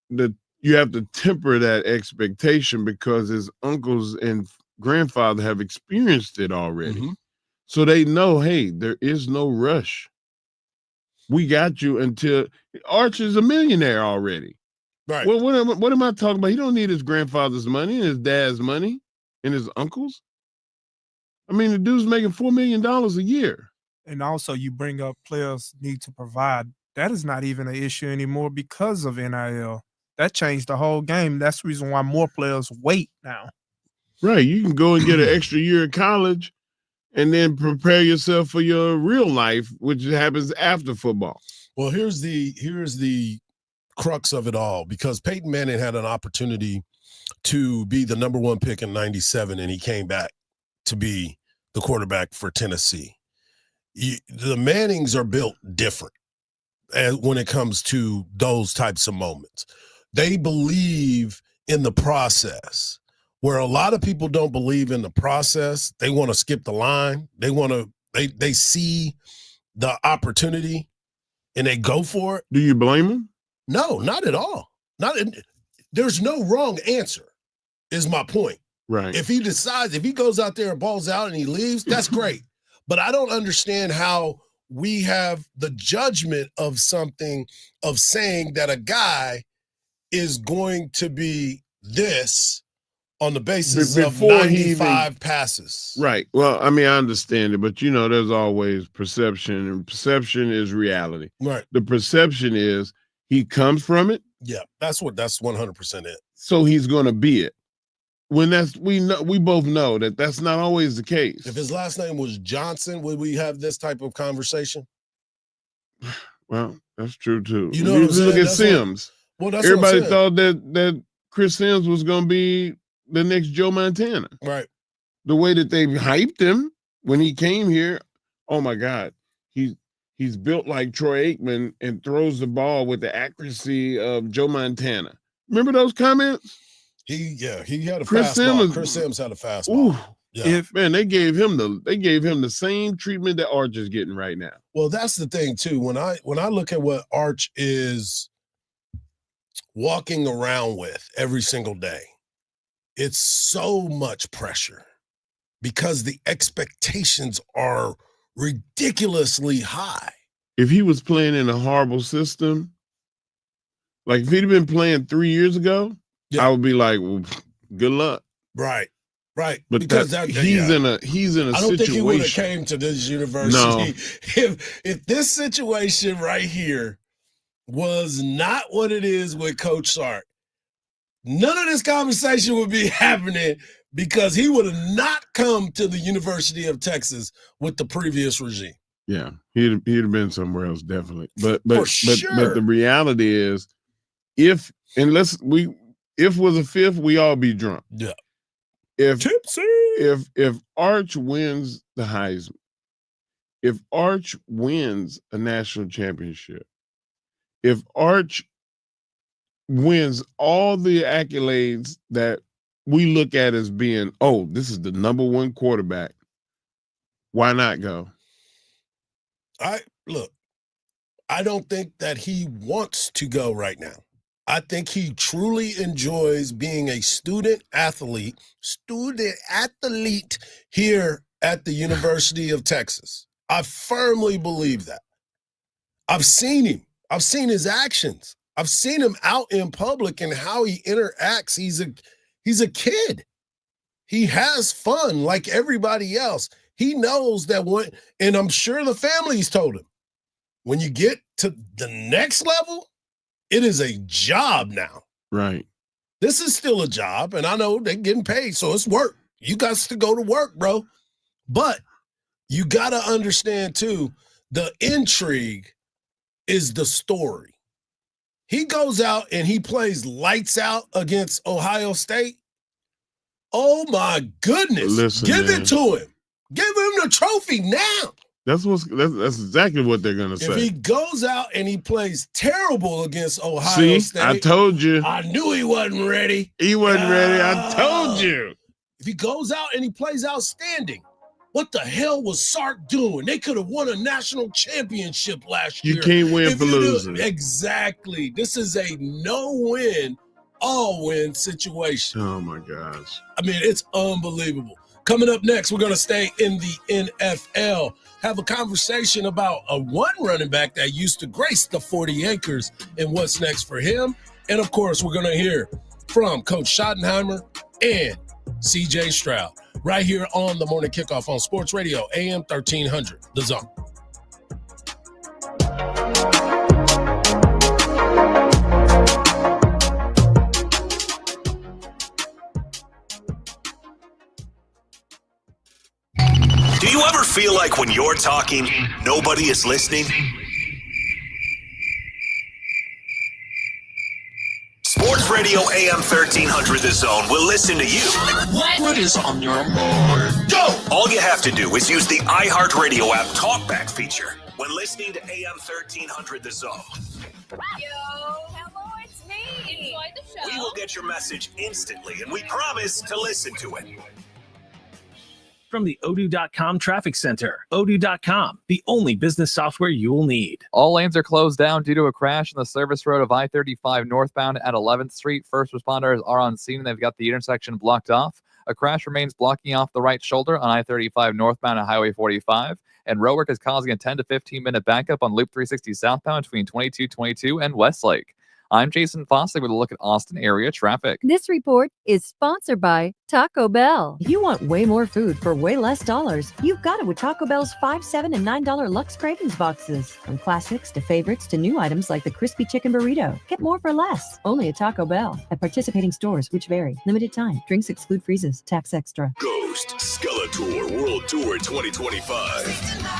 you have to temper that expectation because his uncles and grandfather have experienced it already. Mm-hmm. So they know, hey, there is no rush. We got you until Arch is a millionaire already. Right. Well, what am I talking about? He don't need his grandfather's money and his dad's money and his uncles. I mean, the dude's making $4 million a year. And also you bring up players need to provide. That is not even an issue anymore because of NIL. That changed the whole game. That's the reason why more players wait now. Right. You can go and get an extra year of college and then prepare yourself for your real life, which happens after football. Well, here's the crux of it all, because Peyton Manning had an opportunity to be the number 1 pick in 97, and he came back to be the quarterback for Tennessee. The Mannings are built different when it comes to those types of moments. They believe in the process, where a lot of people don't believe in the process. They want to skip the line. They see the opportunity and they go for it. Do you blame them? No, not at all. There's no wrong answer, is my point. Right. If he goes out there and balls out and he leaves, that's great. But I don't understand how we have the judgment of saying that a guy is going to be this on the basis of 95 passes. Right. Well, I mean, I understand it, but there's always perception, and perception is reality. Right. The perception is he comes from it. Yeah, that's 100% it. So he's going to be it. When we both know that that's not always the case. If his last name was Johnson, would we have this type of conversation? Well, that's true too. You know what I'm saying? Look at Sims. Everybody thought that Chris Sims was going to be the next Joe Montana. Right. The way that they hyped him when he came here, oh my God, he's built like Troy Aikman and throws the ball with the accuracy of Joe Montana. Remember those comments? He had a Chris fastball. Chris Sims had a fastball. Yeah. They gave him the same treatment that Arch is getting right now. Well, that's the thing too. When I look at what Arch is walking around with every single day, it's so much pressure because the expectations are ridiculously high. If he was playing in a horrible system, like if he'd been playing 3 years ago, I would be like, well, good luck. Right. But because he's in a situation. I don't think he would have came to this university No. if this situation right here was not what it is with Coach Sark. None of this conversation would be happening because he would have not come to the University of Texas with the previous regime. Yeah, he'd have been somewhere else, definitely. But sure. But the reality is, if was a fifth, we all be drunk. Yeah. If tipsy. If Arch wins the Heisman, if Arch wins a national championship, if Arch wins all the accolades that we look at as being, oh, this is the number one quarterback, why not go? I don't think that he wants to go right now. I think he truly enjoys being a student athlete here at the University of Texas. I firmly believe that. I've seen him. I've seen his actions. I've seen him out in public and how he interacts. He's a kid. He has fun like everybody else. He knows that and I'm sure the family's told him, when you get to the next level, it is a job now. Right. This is still a job, and I know they're getting paid, so it's work. You got to go to work, bro. But you got to understand, too, the intrigue is the story. He goes out and he plays lights out against Ohio State. Oh, my goodness. Listen, Give man. it to him. Give him the trophy now. That's exactly what they're going to say. If he goes out and he plays terrible against Ohio State. I told you. I knew he wasn't ready. He wasn't ready. I told you. If he goes out and he plays outstanding, what the hell was Sark doing? They could have won a national championship last year. You can't win for losing. Exactly. This is a no-win, all-win situation. Oh, my gosh. I mean, it's unbelievable. Coming up next, we're going to stay in the NFL, have a conversation about one running back that used to grace the 40 acres and what's next for him. And, of course, we're going to hear from Coach Schottenheimer and C.J. Stroud right here on the Morning Kickoff on Sports Radio, AM 1300, The Zone. Do you ever feel like when you're talking, nobody is listening? Sports Radio AM 1300 The Zone will listen to you. What is on your mind? Go! All you have to do is use the iHeartRadio app talkback feature when listening to AM 1300 The Zone. Yo, hello, it's me. Enjoy the show. We will get your message instantly, and we promise to listen to it. From the Odoo.com Traffic Center, Odoo.com, the only business software you will need. All lanes are closed down due to a crash on the service road of I-35 northbound at 11th Street. First responders are on scene and they've got the intersection blocked off. A crash remains blocking off the right shoulder on I-35 northbound at Highway 45. And roadwork is causing a 10 to 15-minute backup on Loop 360 southbound between 2222 and Westlake. I'm Jason Fossey with a look at Austin area traffic. This report is sponsored by Taco Bell. If you want way more food for way less dollars, you've got it with Taco Bell's $5, $7, and $9 Lux Cravings boxes. From classics to favorites to new items like the crispy chicken burrito. Get more for less. Only at Taco Bell. At participating stores, which vary. Limited time. Drinks exclude freezes. Tax extra. Ghost Skeletor World Tour 2025.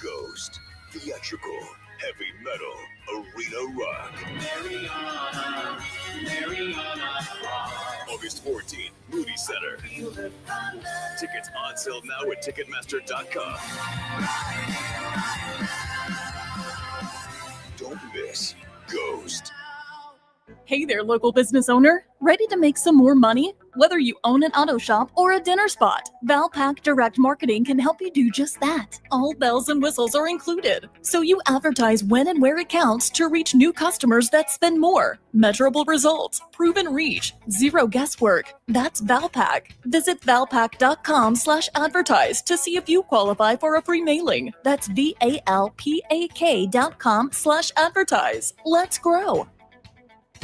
Ghost, theatrical, heavy metal, arena rock. Mariana, August 14th, Moody Center. Tickets on sale now at Ticketmaster.com. Don't miss Ghost. Hey there, local business owner. Ready to make some more money? Whether you own an auto shop or a dinner spot, Valpak Direct Marketing can help you do just that. All bells and whistles are included. So you advertise when and where it counts to reach new customers that spend more. Measurable results, proven reach, zero guesswork. That's Valpak. Visit valpak.com/advertise to see if you qualify for a free mailing. That's VALPAK.com/advertise. Let's grow.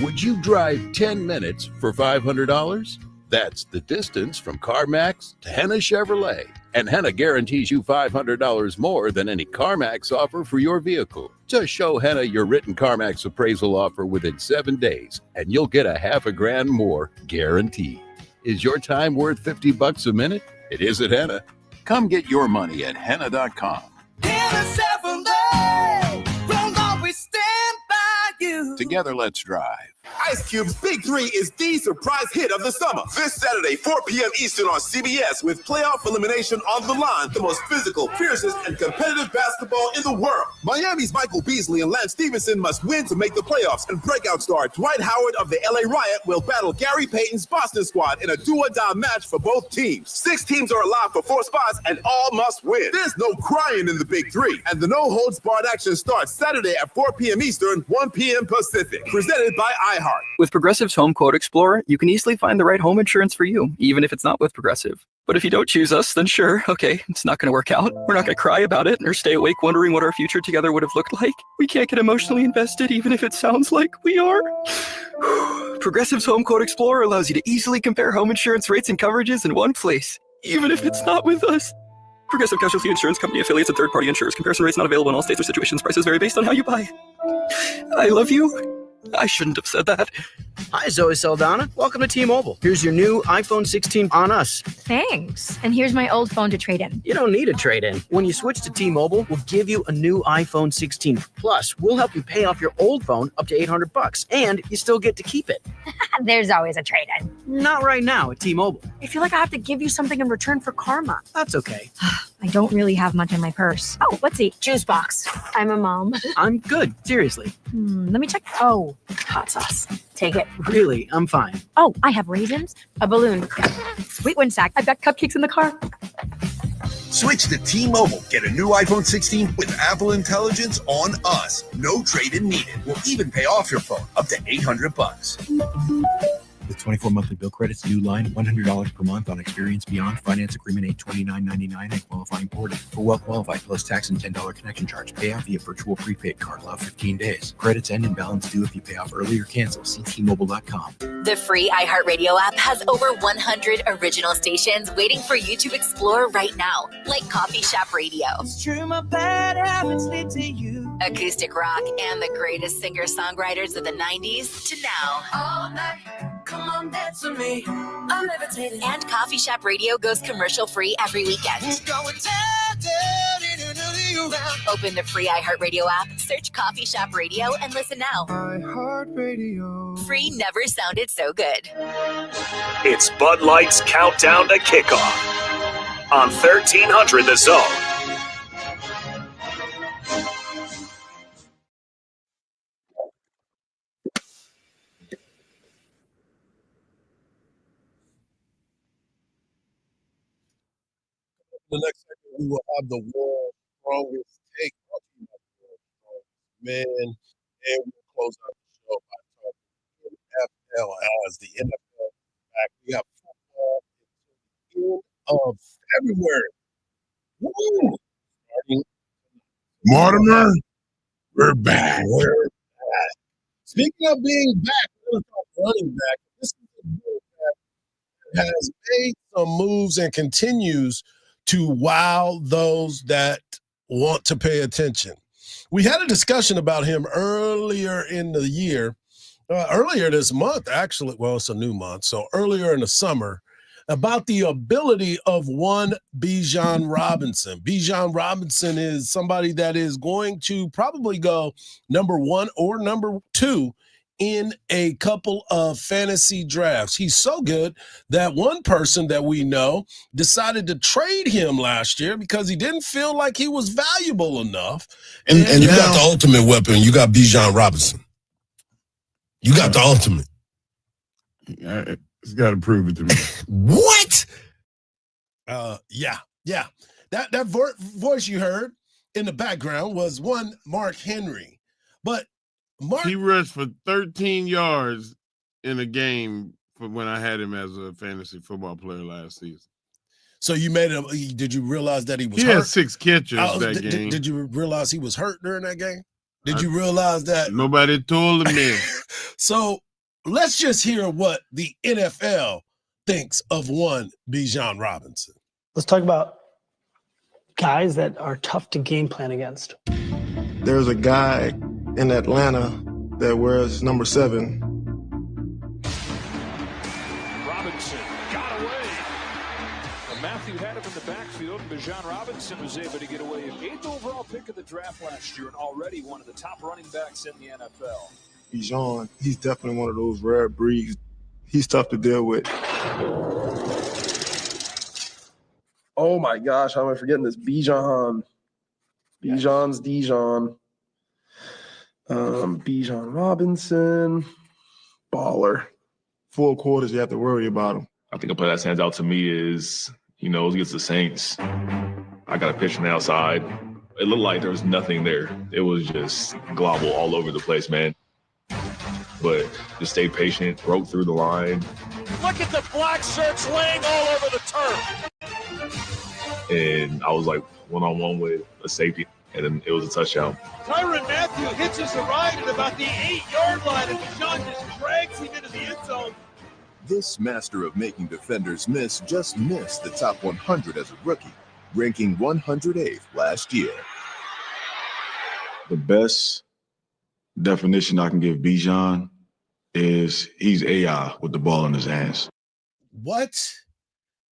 Would you drive 10 minutes for $500? That's the distance from CarMax to Henna Chevrolet. And Henna guarantees you $500 more than any CarMax offer for your vehicle. Just show Henna your written CarMax appraisal offer within 7 days, and you'll get $500,000 more guaranteed. Is your time worth $50 a minute? It is at Henna. Come get your money at Henna.com. Henna Chevrolet, we'll always stand by you. Together, let's drive. Ice Cube's Big Three is the surprise hit of the summer. This Saturday, 4 p.m. Eastern on CBS, with playoff elimination on the line, the most physical, fiercest, and competitive basketball in the world. Miami's Michael Beasley and Lance Stevenson must win to make the playoffs, and breakout star Dwight Howard of the LA Riot will battle Gary Payton's Boston squad in a do-or-die match for both teams. 6 teams are alive for 4 spots, and all must win. There's no crying in the Big Three, and the no-holds-barred action starts Saturday at 4 p.m. Eastern, 1 p.m. Pacific. Presented by iHeart. With Progressive's Home Quote Explorer, you can easily find the right home insurance for you, even if it's not with Progressive. But if you don't choose us, then sure, okay, it's not going to work out. We're not going to cry about it or stay awake wondering what our future together would have looked like. We can't get emotionally invested, even if it sounds like we are. Progressive's Home Quote Explorer allows you to easily compare home insurance rates and coverages in one place, even if it's not with us. Progressive Casualty Insurance Company affiliates and third-party insurers. Comparison rates not available in all states or situations. Prices vary based on how you buy. I love you. I shouldn't have said that. Hi, Zoe Saldana. Welcome to T-Mobile. Here's your new iPhone 16 on us. Thanks. And here's my old phone to trade in. You don't need a trade-in. When you switch to T-Mobile, we'll give you a new iPhone 16. Plus, we'll help you pay off your old phone up to $800, and you still get to keep it. There's always a trade-in. Not right now at T-Mobile. I feel like I have to give you something in return for karma. That's okay. I don't really have much in my purse. Oh, let's see. Juice box. I'm a mom. I'm good. Seriously. Let me check. Oh, hot sauce. Take it. Really, I'm fine. Oh, I have raisins, a balloon, sweet one sack. I've got cupcakes in the car. Switch to T-Mobile. Get a new iPhone 16 with Apple Intelligence on us. No trade-in needed. We'll even pay off your phone up to $800. With 24 monthly bill credits, new line, $100 per month on Experience Beyond. Finance agreement $829.99 and qualifying ported. For well qualified plus tax and $10 connection charge. Pay off via virtual prepaid card. Allow 15 days. Credits end and balance due if you pay off early or cancel. See T-Mobile.com. The free iHeartRadio app has over 100 original stations waiting for you to explore right now, like Coffee Shop Radio, It's true, my bad habits lead to you. acoustic rock, and the greatest singer-songwriters of the 90s to now. All night, come on, dance with me. I'm levitating. And Coffee Shop Radio goes commercial-free every weekend. Going down, Open the free iHeartRadio app, search Coffee Shop Radio, and listen now. iHeartRadio. Free never sounded so good. It's Bud Light's countdown to kickoff on 1300 The Zone. The next segment, we will have the world's strongest take. Man, and we'll close out the show by talking NFL as the NFL is back. We have football until the end of February. Woo! Starting Mortimer, we're back. We're back. Speaking of being back, we're going to talk running back. This is a running back that has made some moves and continues to wow those that want to pay attention. We had a discussion about him earlier in the year, earlier this month, actually. Well, it's a new month. So earlier in the summer, about the ability of one Bijan Robinson. Bijan Robinson is somebody that is going to probably go number 1 or number 2 in a couple of fantasy drafts. He's so good that one person that we know decided to trade him last year because he didn't feel like he was valuable enough. And you got the ultimate weapon. You got Bijan Robinson. You got the ultimate. It's got to prove it to me. What? Yeah. That voice you heard in the background was one Mark Henry. But he rushed for 13 yards in a game from when I had him as a fantasy football player last season. So you made him. Did you realize that he was hurt? He had 6 catches that game. Did you realize he was hurt during that game? Did you realize that? Nobody told him that. So let's just hear what the NFL thinks of one Bijan Robinson. Let's talk about guys that are tough to game plan against. There's a guy in Atlanta that wears number 7. Robinson got away. Matthew had him in the backfield. Bijan Robinson was able to get away. 8th overall pick of the draft last year and already one of the top running backs in the NFL. Bijan, he's definitely one of those rare breeds. He's tough to deal with. Oh my gosh, how am I forgetting this? Bijan. Bijan's Dijon. Bijan Robinson. Baller. Full quarters, you have to worry about him. I think a play that stands out to me is, it was against the Saints. I got a pitch from the outside. It looked like there was nothing there. It was just globble all over the place, man. But just stay patient, broke through the line. Look at the black shirts laying all over the turf. And I was like one-on-one with a safety, and then it was a touchdown. Tyrann Mathieu hitches a ride at about the 8-yard line, and Bijan just drags him into the end zone. This master of making defenders miss just missed the top 100 as a rookie, ranking 108th last year. The best definition I can give Bijan is he's AI with the ball in his hands. What?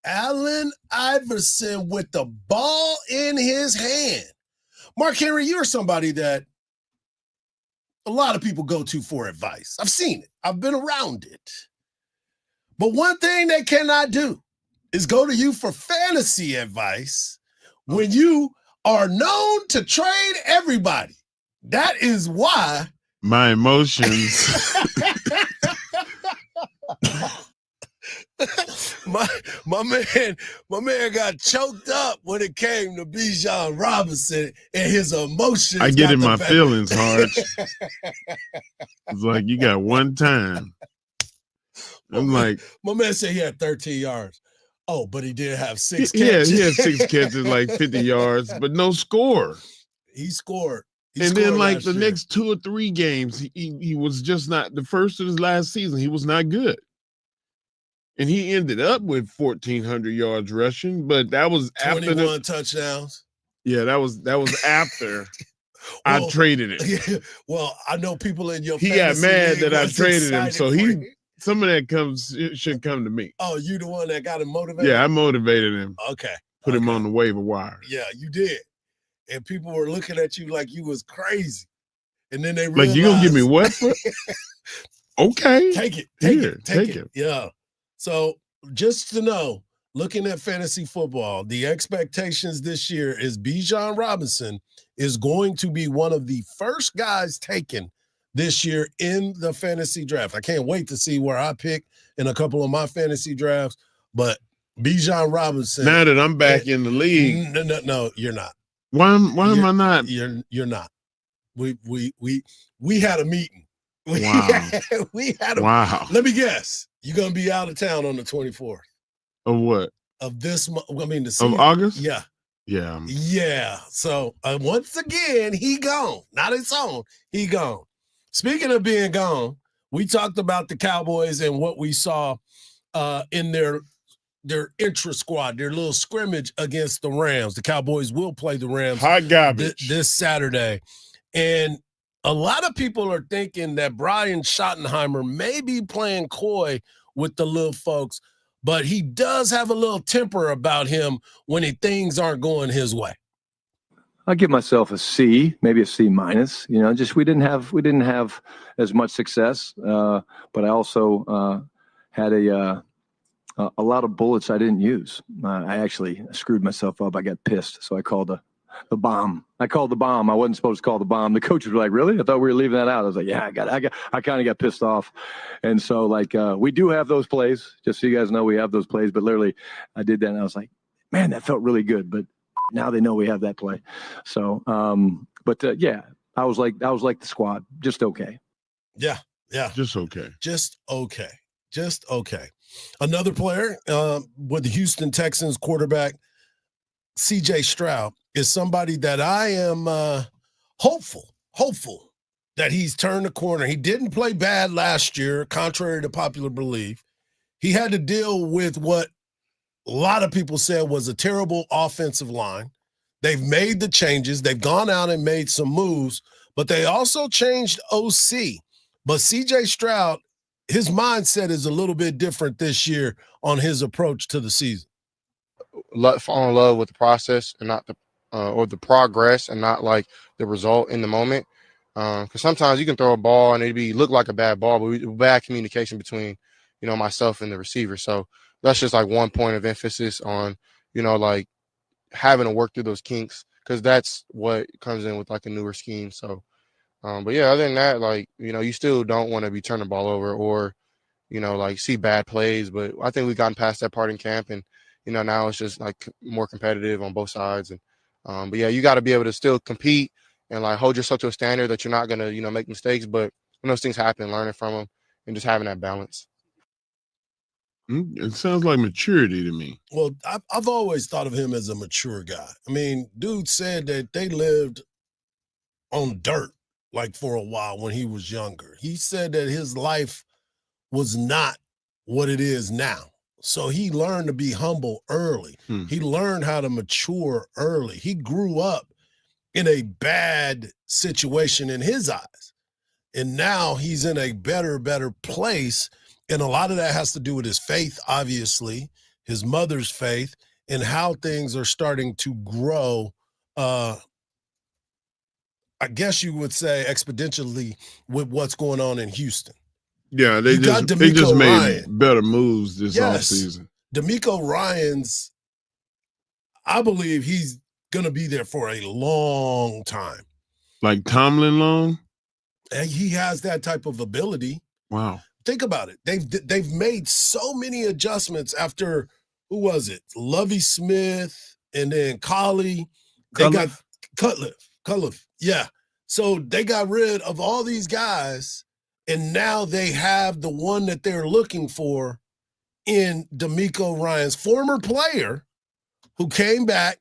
Allen Iverson with the ball in his hand. Mark Henry, you're somebody that a lot of people go to for advice. I've seen it. I've been around it. But one thing they cannot do is go to you for fantasy advice when you are known to trade everybody. That is why my emotions. my man got choked up when it came to Bijan Robinson and his emotions. I get in my feelings, Hardge. It's like you got one time. I'm like, my man said he had 13 yards. Oh, but he did have 6 catches. Yeah, he had 6 catches, like 50 yards, but no score. He scored. And then, like the next 2 or 3 games, he was just not the first of his last season. He was not good. And he ended up with 1,400 yards rushing, but that was after 21 touchdowns. Yeah, that was after I traded him. Well, I know people in your he got mad that I traded him, so him. Some of that should come to me. Oh, you the one that got him motivated? Yeah, I motivated him. Okay. Put him on the waiver wire. Yeah, you did. And people were looking at you like you was crazy. And then they realized, like, you gonna give me what? Okay. Take it. Take it. Yeah. So just to know, looking at fantasy football, the expectations this year is Bijan Robinson is going to be one of the first guys taken this year in the fantasy draft. I can't wait to see where I pick in a couple of my fantasy drafts, but Bijan Robinson. Now that I'm back in the league. No, you're not. Why am I not? You're not. We had a meeting. Wow. Let me guess. You're gonna be out of town on the 24th. Of what? Of this month. I mean, of August? Yeah. Yeah. Yeah. So once again, he gone. Not his own. He gone. Speaking of being gone, we talked about the Cowboys and what we saw in their intra squad, their little scrimmage against the Rams. The Cowboys will play the Rams hot garbage this Saturday. And a lot of people are thinking that Brian Schottenheimer may be playing coy with the little folks, but he does have a little temper about him when things aren't going his way. I'll give myself a C, maybe a C minus. Just we didn't have as much success, but I also had a lot of bullets I didn't use. I actually screwed myself up. I got pissed, so I called the bomb. I called the bomb. I wasn't supposed to call the bomb. The coaches were like, "Really? I thought we were leaving that out." I was like, "Yeah, I kind of got pissed off." And so, we do have those plays. Just so you guys know, we have those plays. But literally, I did that, and I was like, "Man, that felt really good." But now they know we have that play. So, yeah, I was like the squad, just okay. Yeah. Just okay. Just okay. Another player with the Houston Texans quarterback, C.J. Stroud, is somebody that I am hopeful that he's turned the corner. He didn't play bad last year, contrary to popular belief. He had to deal with what a lot of people said was a terrible offensive line. They've made the changes. They've gone out and made some moves, but they also changed OC. But C.J. Stroud, his mindset is a little bit different this year on his approach to the season. Fall in love with the process and not the progress and not like the result in the moment. Because sometimes you can throw a ball and it look like a bad ball, but bad communication between, myself and the receiver. So that's just like one point of emphasis on, like having to work through those kinks, because that's what comes in with like a newer scheme. So, but yeah, other than that, like, you still don't want to be turning the ball over or, like see bad plays. But I think we've gotten past that part in camp, and, now it's just like more competitive on both sides. And, but yeah, you got to be able to still compete and like hold yourself to a standard that you're not going to, make mistakes. But when those things happen, learning from them and just having that balance. It sounds like maturity to me. Well, I've always thought of him as a mature guy. I mean, dude said that they lived on dirt like for a while when he was younger. He said that his life was not what it is now. So he learned to be humble early. He learned how to mature early. He grew up in a bad situation in his eyes. And now he's in a better place. And a lot of that has to do with his faith, obviously, his mother's faith, and how things are starting to grow, I guess you would say exponentially, with what's going on in Houston. Yeah, they just made better moves this offseason. DeMeco Ryans, I believe he's going to be there for a long time. Like Tomlin long? And he has that type of ability. Wow. Think about it. They've made so many adjustments after, who was it? Lovie Smith and then Collie. They got Cutliff. Yeah. So they got rid of all these guys, and now they have the one that they're looking for in DeMeco Ryans, former player who came back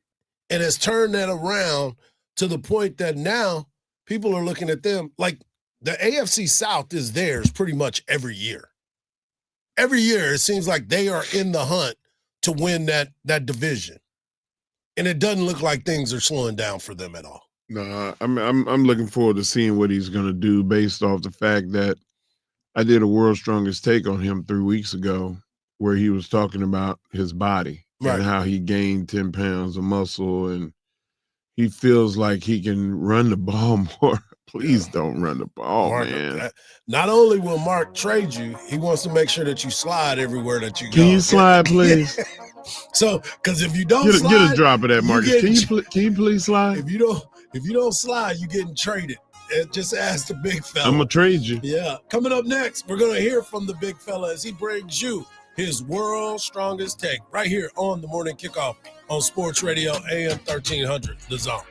and has turned that around to the point that now people are looking at them like the AFC South is theirs pretty much every year. Every year, it seems like they are in the hunt to win that division. And it doesn't look like things are slowing down for them at all. No, I'm looking forward to seeing what he's going to do based off the fact that I did a World's Strongest Take on him 3 weeks ago where he was talking about his body and how he gained 10 pounds of muscle, and he feels like he can run the ball more. Please don't run the ball, Mark, man. Not only will Mark trade you, he wants to make sure that you slide everywhere that you go. Can you slide, please? So, because if you don't get slide, a drop of that, Marcus. Can you please slide? If you don't slide, you're getting traded. And just ask the big fella. I'm gonna trade you. Yeah. Coming up next, we're gonna hear from the big fella as he brings you his World's Strongest Take right here on the Morning Kickoff on Sports Radio AM 1300, The Zone.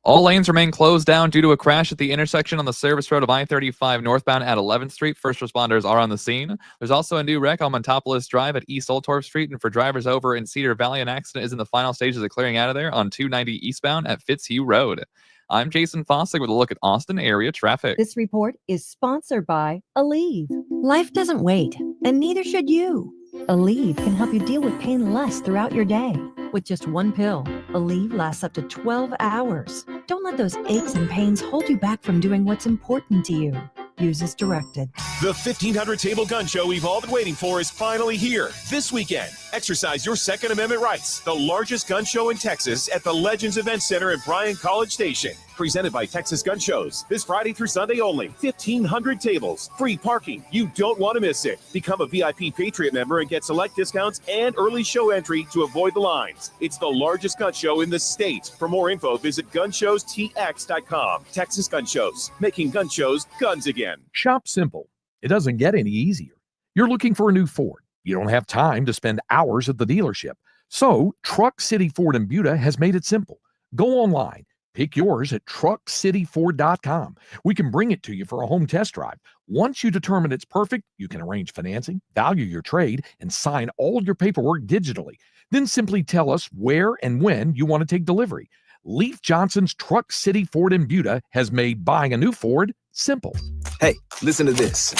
All lanes remain closed down due to a crash at the intersection on the service road of I-35 northbound at 11th Street. First responders are on the scene. There's also a new wreck on Montopolis Drive at East Old Torf Street, and for drivers over in Cedar Valley, an accident is in the final stages of clearing out of there on 290 eastbound at Fitzhugh Road. I'm Jason Fossick with a look at Austin area traffic. This report is sponsored by Aleve. Life doesn't wait, and neither should you. Aleve can help you deal with pain less throughout your day. With just one pill, Aleve lasts up to 12 hours. Don't let those aches and pains hold you back from doing what's important to you. Use as directed. The 1500 Table Gun Show we've all been waiting for is finally here. This weekend, exercise your Second Amendment rights. The largest gun show in Texas at the Legends Event Center in Bryan College Station. Presented by Texas Gun Shows. This Friday through Sunday only. 1,500 tables. Free parking. You don't want to miss it. Become a VIP Patriot member and get select discounts and early show entry to avoid the lines. It's the largest gun show in the state. For more info, visit gunshowstx.com. Texas Gun Shows. Making gun shows guns again. Shop simple. It doesn't get any easier. You're looking for a new Ford. You don't have time to spend hours at the dealership. So Truck City Ford in Buda has made it simple. Go online. Pick yours at truckcityford.com. We can bring it to you for a home test drive. Once you determine it's perfect, you can arrange financing, value your trade, and sign all your paperwork digitally. Then simply tell us where and when you want to take delivery. Leif Johnson's Truck City Ford in Buda has made buying a new Ford simple. Hey, listen to this.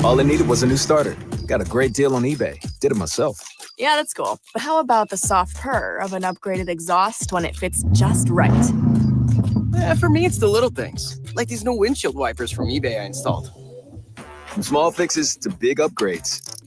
All I needed was a new starter. Got a great deal on eBay. Did it myself. Yeah, that's cool. But how about the soft purr of an upgraded exhaust when it fits just right? For me, it's the little things, like these new windshield wipers from eBay I installed. From small fixes to big upgrades,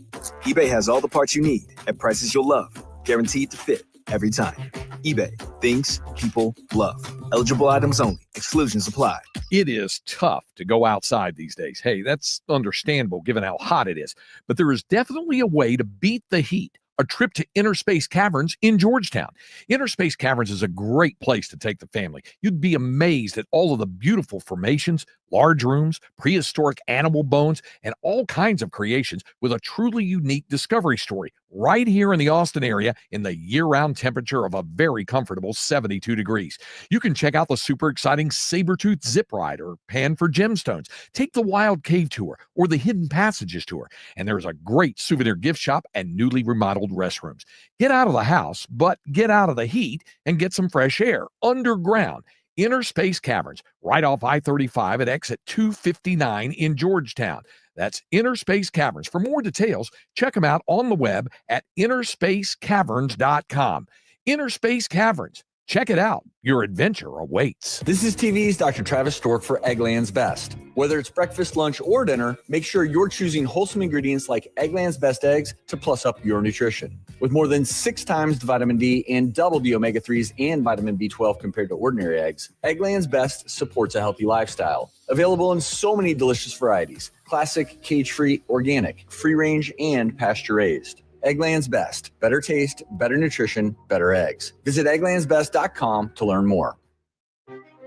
eBay has all the parts you need at prices you'll love, guaranteed to fit every time. eBay, things people love. Eligible items only. Exclusions apply. It is tough to go outside these days. Hey, that's understandable given how hot it is. But there is definitely a way to beat the heat. A trip to Inner Space Caverns in Georgetown. Inner Space Caverns is a great place to take the family. You'd be amazed at all of the beautiful formations, large rooms, prehistoric animal bones, and all kinds of creations with a truly unique discovery story right here in the Austin area in the year-round temperature of a very comfortable 72 degrees. You can check out the super exciting saber-tooth zip ride or pan for gemstones. Take the wild cave tour or the hidden passages tour. And there's a great souvenir gift shop and newly remodeled restrooms. Get out of the house, but get out of the heat and get some fresh air underground. Inner Space Caverns, right off I-35 at exit 259 in Georgetown. That's Inner Space Caverns. For more details, check them out on the web at innerspacecaverns.com. Inner Space Caverns. Check it out. Your adventure awaits. This is TV's Dr. Travis Stork for Eggland's Best. Whether it's breakfast, lunch, or dinner, make sure you're choosing wholesome ingredients like Eggland's Best eggs to plus up your nutrition. With more than 6 times the vitamin D and double the omega-3s and vitamin B12 compared to ordinary eggs, Eggland's Best supports a healthy lifestyle. Available in so many delicious varieties: classic, cage-free, organic, free-range, and pasture-raised. Eggland's Best. Better taste, better nutrition, better eggs. Visit egglandsbest.com to learn more.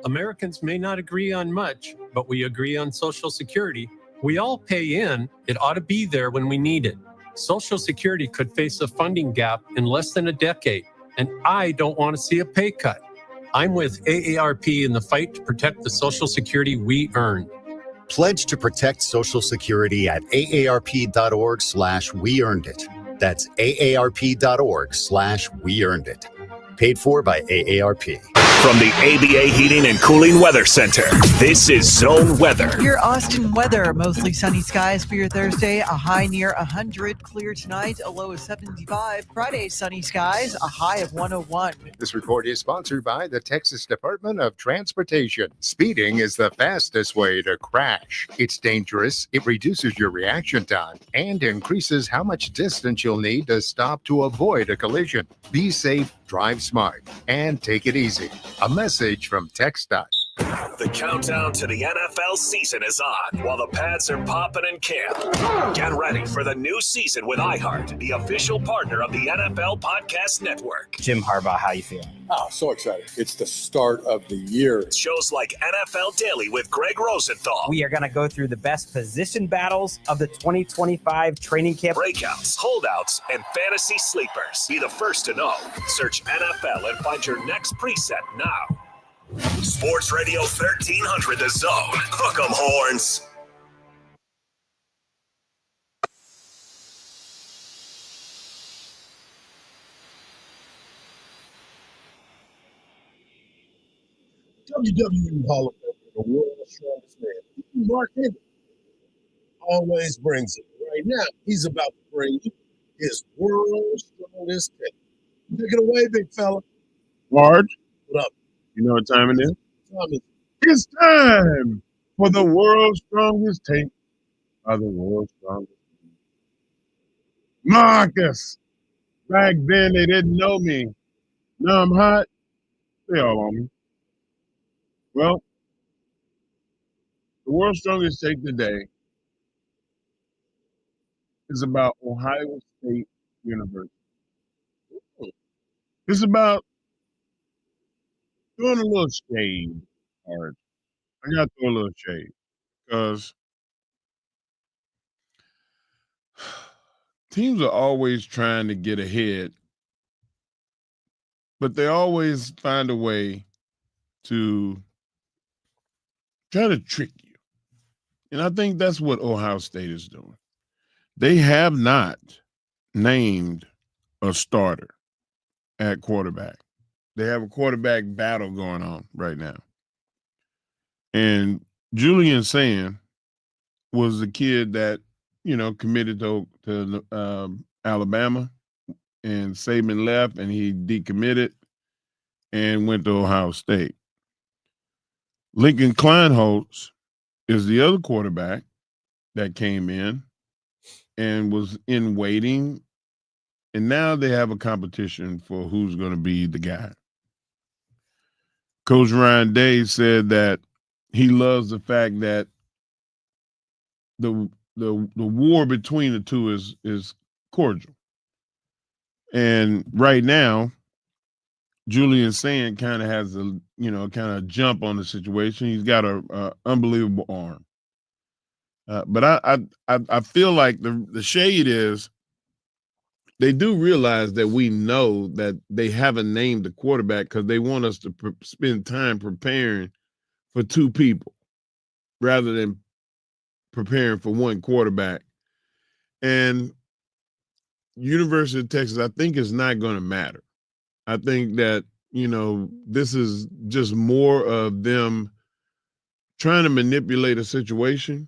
Americans may not agree on much, but we agree on Social Security. We all pay in. It ought to be there when we need it. Social Security could face a funding gap in less than a decade, and I don't want to see a pay cut. I'm with AARP in the fight to protect the Social Security we earn. Pledge to protect Social Security at aarp.org/weearnedit. That's aarp.org/weearnedit. Paid for by AARP. From the ABA Heating and Cooling Weather Center, this is Zone Weather. Your Austin weather, mostly sunny skies for your Thursday, a high near 100, clear tonight, a low of 75. Friday, sunny skies, a high of 101. This report is sponsored by the Texas Department of Transportation. Speeding is the fastest way to crash. It's dangerous, it reduces your reaction time, and increases how much distance you'll need to stop to avoid a collision. Be safe, drive smart, and take it easy. A message from TxDOT. The countdown to the NFL season is on while the pads are popping in camp. Get ready for the new season with iHeart, the official partner of the NFL Podcast Network. Jim Harbaugh, how you feeling? Oh, so excited. It's the start of the year. Shows like NFL Daily with Greg Rosenthal. We are going to go through the best position battles of the 2025 training camp. Breakouts, holdouts, and fantasy sleepers. Be the first to know. Search NFL and find your next preset now. Sports Radio 1300 The Zone. Hook 'em horns. WWE Hall of Famer, the world's strongest man, Mark Henry, always brings it. Right now, he's about to bring you his world's strongest take. Take it away, big fella. Hardge, what up? You know what time it is? Tommy. It's time for the world's strongest take by the world's strongest man. Marcus. Back then they didn't know me. Now I'm hot. They all on me. Well, the world's strongest take today is about Ohio State University. It's about throwing a little shade, Hardge. I got to throw a little shade because teams are always trying to get ahead, but they always find a way to try to trick you. And I think that's what Ohio State is doing. They have not named a starter at quarterback. They have a quarterback battle going on right now. And Julian Sand was the kid that, committed to Alabama, and Saban left and he decommitted and went to Ohio State. Lincoln Kleinholz is the other quarterback that came in and was in waiting. And now they have a competition for who's going to be the guy. Coach Ryan Day said that he loves the fact that the war between the two is cordial. And right now, Julian Sand kind of has a kind of jump on the situation. He's got a unbelievable arm. But I feel like the shade is they do realize that we know that they haven't named the quarterback because they want us to spend time preparing for two people rather than preparing for one quarterback. And University of Texas, I think, is not going to matter. I think that, this is just more of them trying to manipulate a situation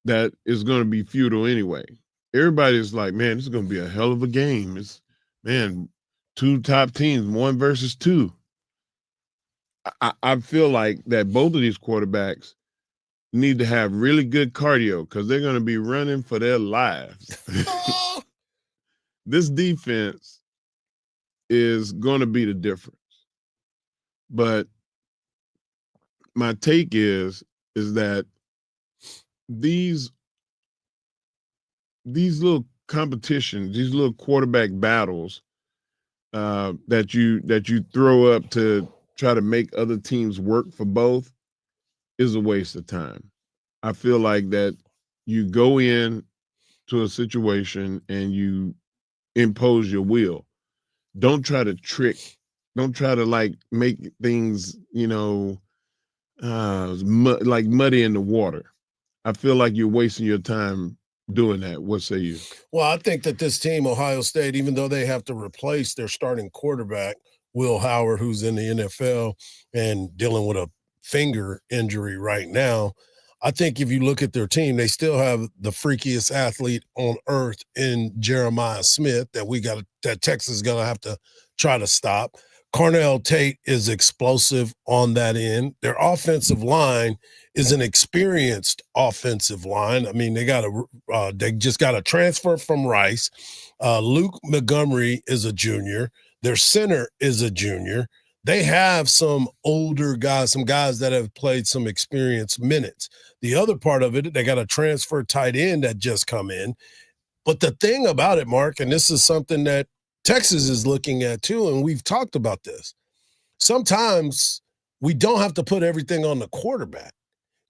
that is going to be futile anyway. Everybody's like, man, this is going to be a hell of a game. It's, man, two top teams, 1 versus 2. I feel like that both of these quarterbacks need to have really good cardio because they're going to be running for their lives. This defense is going to be the difference. But my take is that these little competitions, these little quarterback battles that you throw up to try to make other teams work for both is a waste of time. I feel like that you go in to a situation and you impose your will. Don't try to trick. Don't try to make things, like muddy in the water. I feel like you're wasting your time doing that. What say you? Well, I think that this team, Ohio State, even though they have to replace their starting quarterback, Will Howard, who's in the NFL and dealing with a finger injury right now, I think if you look at their team, they still have the freakiest athlete on earth in Jeremiah Smith that Texas is going to have to try to stop. Cornell Tate is explosive on that end. Their offensive line is an experienced offensive line. I mean, they just got a transfer from Rice. Luke Montgomery is a junior. Their center is a junior. They have some older guys, some guys that have played some experienced minutes. The other part of it, they got a transfer tight end that just come in. But the thing about it, Mark, and this is something that Texas is looking at too, and we've talked about this. Sometimes we don't have to put everything on the quarterback.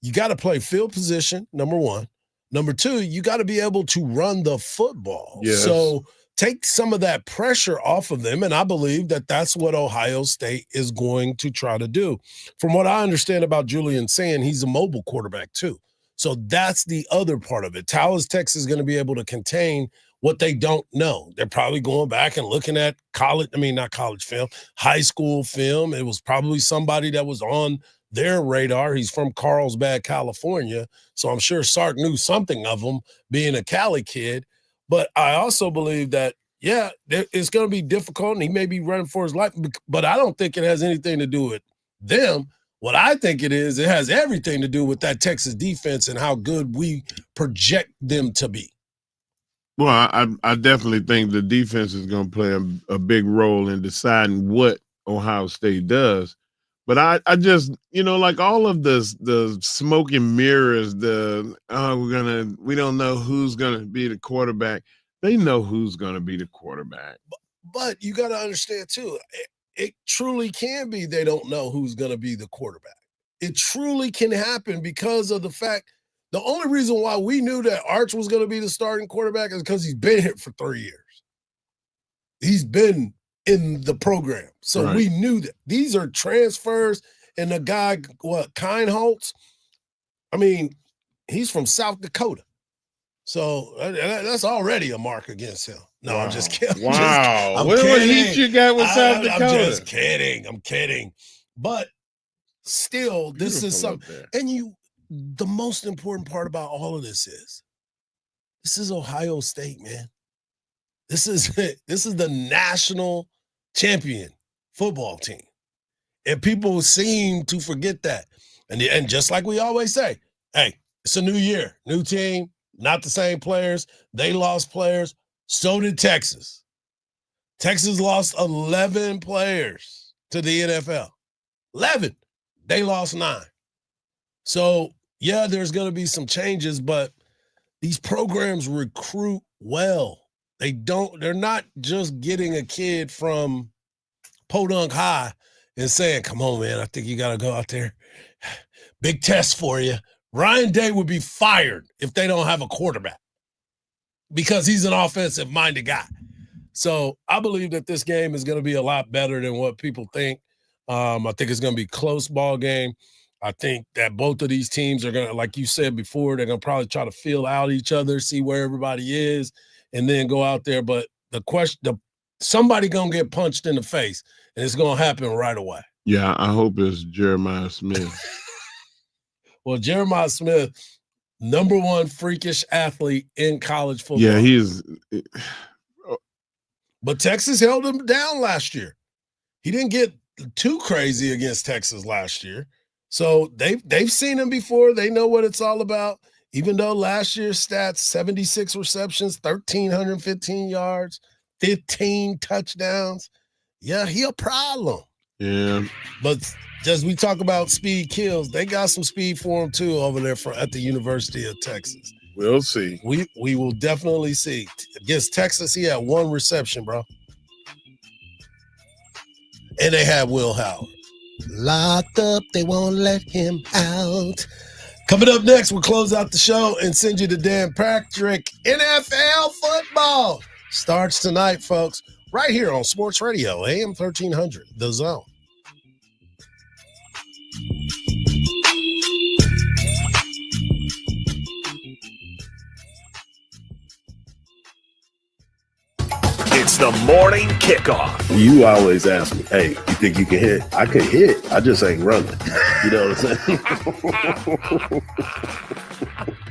You got to play field position, number one. Number two, you got to be able to run the football. Yes. So take some of that pressure off of them, and I believe that that's what Ohio State is going to try to do. From what I understand about Julian Sand, he's a mobile quarterback too. So that's the other part of it. How is Texas going to be able to contain what they don't know? They're probably going back and looking at high school film. It was probably somebody that was on their radar. He's from Carlsbad, California. So I'm sure Sark knew something of him being a Cali kid. But I also believe that, it's going to be difficult and he may be running for his life, but I don't think it has anything to do with them. What I think it has everything to do with that Texas defense and how good we project them to be. Well, I definitely think the defense is going to play a big role in deciding what Ohio State does. But I just, like all of the smoke and mirrors, we don't know who's going to be the quarterback. They know who's going to be the quarterback. But you got to understand too, it truly can be they don't know who's going to be the quarterback. It truly can happen because of the fact the only reason why we knew that Arch was going to be the starting quarterback is because he's been here for 3 years. He's been in the program. So we knew that. These are transfers, and the guy, Keinholz, I mean, he's from South Dakota. So that's already a mark against him. No, I'm just kidding. Wow. What heat you got with South Dakota? I'm just kidding. I'm kidding. But still, this is something. And the most important part about all of this is Ohio State, man. This is the national champion football team. And people seem to forget that. And just like we always say, hey, It's a new year, new team, not the same players. They lost players. So did Texas. Texas lost 11 players to the NFL. 11. They lost 9. So, yeah, there's going to be some changes, but these programs recruit well. They're not just getting a kid from Podunk High and saying, come on, man, I think you got to go out there. Big test for you. Ryan Day would be fired if they don't have a quarterback because he's an offensive-minded guy. So I believe that this game is going to be a lot better than what people think. I think it's going to be a close ball game. I think that both of these teams are going to, like you said before, they're going to probably try to feel out each other, see where everybody is, and then go out there. But somebody going to get punched in the face, and it's going to happen right away. Yeah, I hope it's Jeremiah Smith. Well, Jeremiah Smith, number 1 freakish athlete in college football. Yeah, he is. But Texas held him down last year. He didn't get too crazy against Texas last year. So they've seen him before. They know what it's all about. Even though last year's stats, 76 receptions, 1,315 yards, 15 touchdowns. Yeah, he a problem. Yeah. But as we talk about speed kills, they got some speed for him too over there at the University of Texas. We'll see. We will definitely see. Against Texas, he had 1 reception, bro. And they had Will Howard. Locked up, they won't let him out. Coming up next, we'll close out the show and send you to Dan Patrick. NFL football starts tonight, folks, right here on Sports Radio, AM 1300, The Zone. It's the morning kickoff. You always ask me, hey, you think you can hit? I could hit. I just ain't running. You know what I'm saying?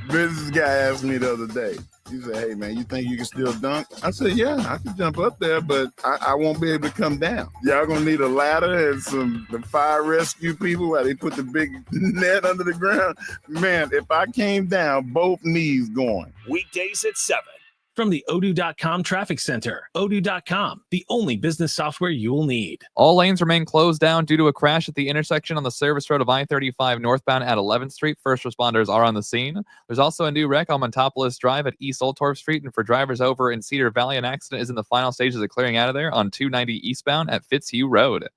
Business guy asked me the other day. He said, hey, man, you think you can still dunk? I said, yeah, I can jump up there, but I won't be able to come down. Y'all going to need a ladder and the fire rescue people while they put the big net under the ground. Man, if I came down, both knees going. Weekdays at 7. From the Odoo.com Traffic Center. Odoo.com, the only business software you will need. All lanes remain closed down due to a crash at the intersection on the service road of I-35 northbound at 11th Street. First responders are on the scene. There's also a new wreck on Montopolis Drive at East Old Torf Street. And for drivers over in Cedar Valley, an accident is in the final stages of clearing out of there on 290 eastbound at Fitzhugh Road.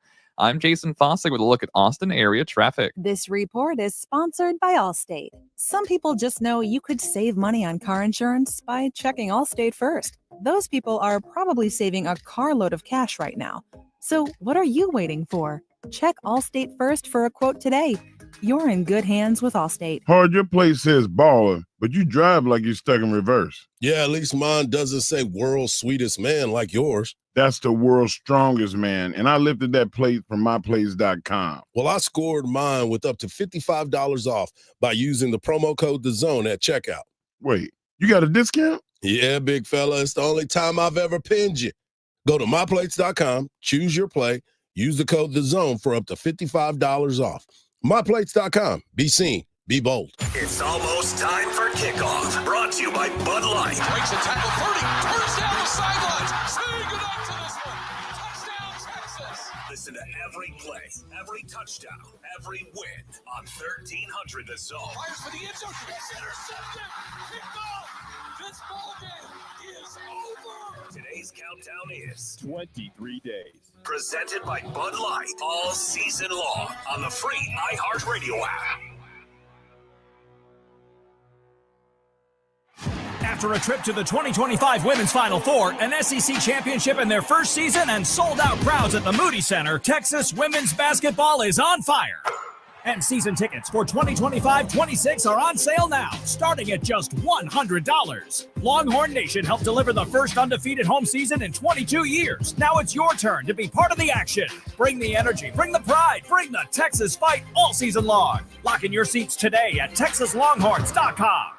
I'm Jason Fossig with a look at Austin area traffic. This report is sponsored by Allstate. Some people just know you could save money on car insurance by checking Allstate first. Those people are probably saving a carload of cash right now. So what are you waiting for? Check Allstate first for a quote today. You're in good hands with Allstate. Hard, your place says baller, but you drive like you're stuck in reverse. Yeah, at least mine doesn't say world's sweetest man like yours. That's the world's strongest man, and I lifted that plate from myplace.com. Well, I scored mine with up to $55 off by using the promo code TheZone at checkout. Wait, you got a discount? Yeah, big fella. It's the only time I've ever pinned you. Go to myplates.com, choose your play, use the code TheZone for up to $55 off. myplates.com. Be seen. Be bold. It's almost time for kickoff. Brought to you by Bud Light. Breaks a tackle, 30, turns down the sidelines. Say goodnight to this one. Touchdown, Texas. Listen to every play, every touchdown, every win on 1300 The Zone. Fires for the end zone. It's intercepted. Kicked off. This ball game is over. Today's countdown is 23 days. Presented by Bud Light all season long on the free iHeartRadio app. After a trip to the 2025 Women's Final Four, an SEC championship in their first season, and sold-out crowds at the Moody Center, Texas women's basketball is on fire. And season tickets for 2025-26 are on sale now, starting at just $100. Longhorn Nation helped deliver the first undefeated home season in 22 years. Now it's your turn to be part of the action. Bring the energy, bring the pride, bring the Texas fight all season long. Lock in your seats today at TexasLonghorns.com.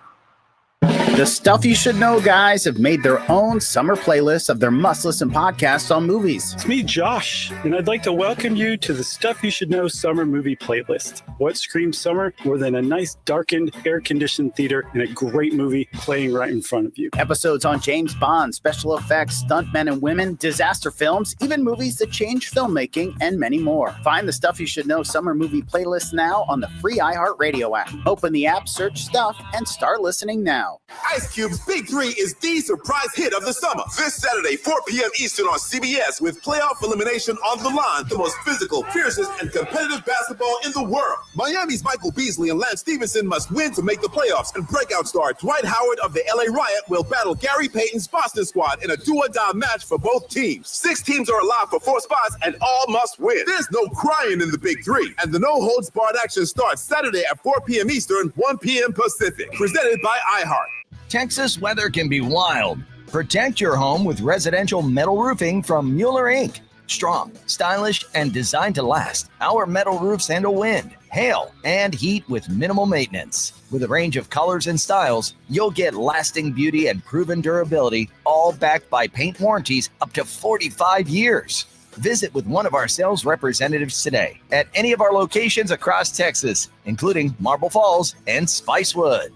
The Stuff You Should Know guys have made their own summer playlist of their must-listen podcasts on movies. It's me, Josh, and I'd like to welcome you to the Stuff You Should Know Summer Movie Playlist. What screams summer more than a nice, darkened, air-conditioned theater and a great movie playing right in front of you? Episodes on James Bond, special effects, stuntmen and women, disaster films, even movies that change filmmaking, and many more. Find the Stuff You Should Know Summer Movie Playlist now on the free iHeartRadio app. Open the app, search Stuff, and start listening now. Ice Cube's Big 3 is the surprise hit of the summer. This Saturday, 4 p.m. Eastern on CBS, with playoff elimination on the line, the most physical, fiercest, and competitive basketball in the world. Miami's Michael Beasley and Lance Stevenson must win to make the playoffs, and breakout star Dwight Howard of the LA Riot will battle Gary Payton's Boston squad in a do-or-die match for both teams. 6 teams are alive for 4 spots, and all must win. There's no crying in the Big 3, and the no-holds-barred action starts Saturday at 4 p.m. Eastern, 1 p.m. Pacific. Presented by iHeart. Texas weather can be wild. Protect your home with residential metal roofing from Mueller Inc. Strong, stylish, and designed to last, our metal roofs handle wind, hail, and heat with minimal maintenance. With a range of colors and styles, you'll get lasting beauty and proven durability, all backed by paint warranties up to 45 years. Visit with one of our sales representatives today at any of our locations across Texas, including Marble Falls and Spicewood.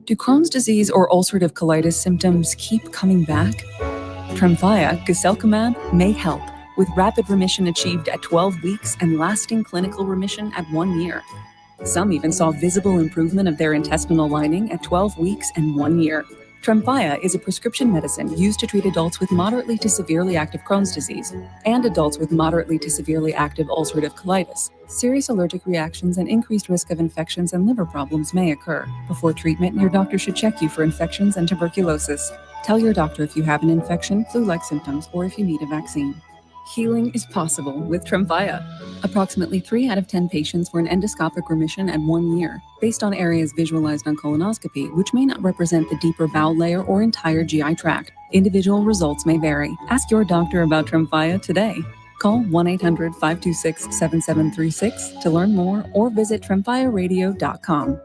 Do Crohn's disease or ulcerative colitis symptoms keep coming back? Tremfya guselkumab may help, with rapid remission achieved at 12 weeks and lasting clinical remission at 1 year. Some even saw visible improvement of their intestinal lining at 12 weeks and 1 year. Tremfya is a prescription medicine used to treat adults with moderately to severely active Crohn's disease and adults with moderately to severely active ulcerative colitis. Serious allergic reactions and increased risk of infections and liver problems may occur. Before treatment, your doctor should check you for infections and tuberculosis. Tell your doctor if you have an infection, flu-like symptoms, or if you need a vaccine. Healing is possible with Tremfya. Approximately 3 out of 10 patients were in endoscopic remission at 1 year, based on areas visualized on colonoscopy, which may not represent the deeper bowel layer or entire GI tract. Individual results may vary. Ask your doctor about Tremfya today. Call 1-800-526-7736 to learn more or visit tremfyaradio.com.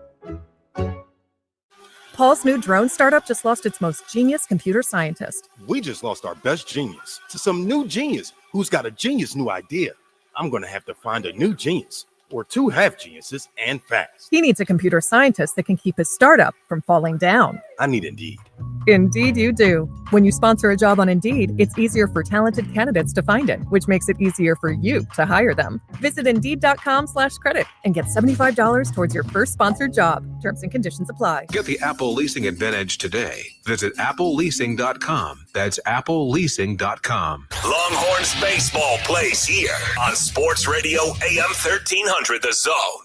Paul's new drone startup just lost its most genius computer scientist. We just lost our best genius to some new genius who's got a genius new idea. I'm going to have to find a new genius or 2 half geniuses and fast. He needs a computer scientist that can keep his startup from falling down. I need Indeed. Indeed you do. When you sponsor a job on Indeed, it's easier for talented candidates to find it, which makes it easier for you to hire them. Visit Indeed.com/credit and get $75 towards your first sponsored job. Terms and conditions apply. Get the Apple Leasing Advantage today. Visit appleleasing.com. That's appleleasing.com. Longhorns baseball plays here on Sports Radio AM 1300 The Zone.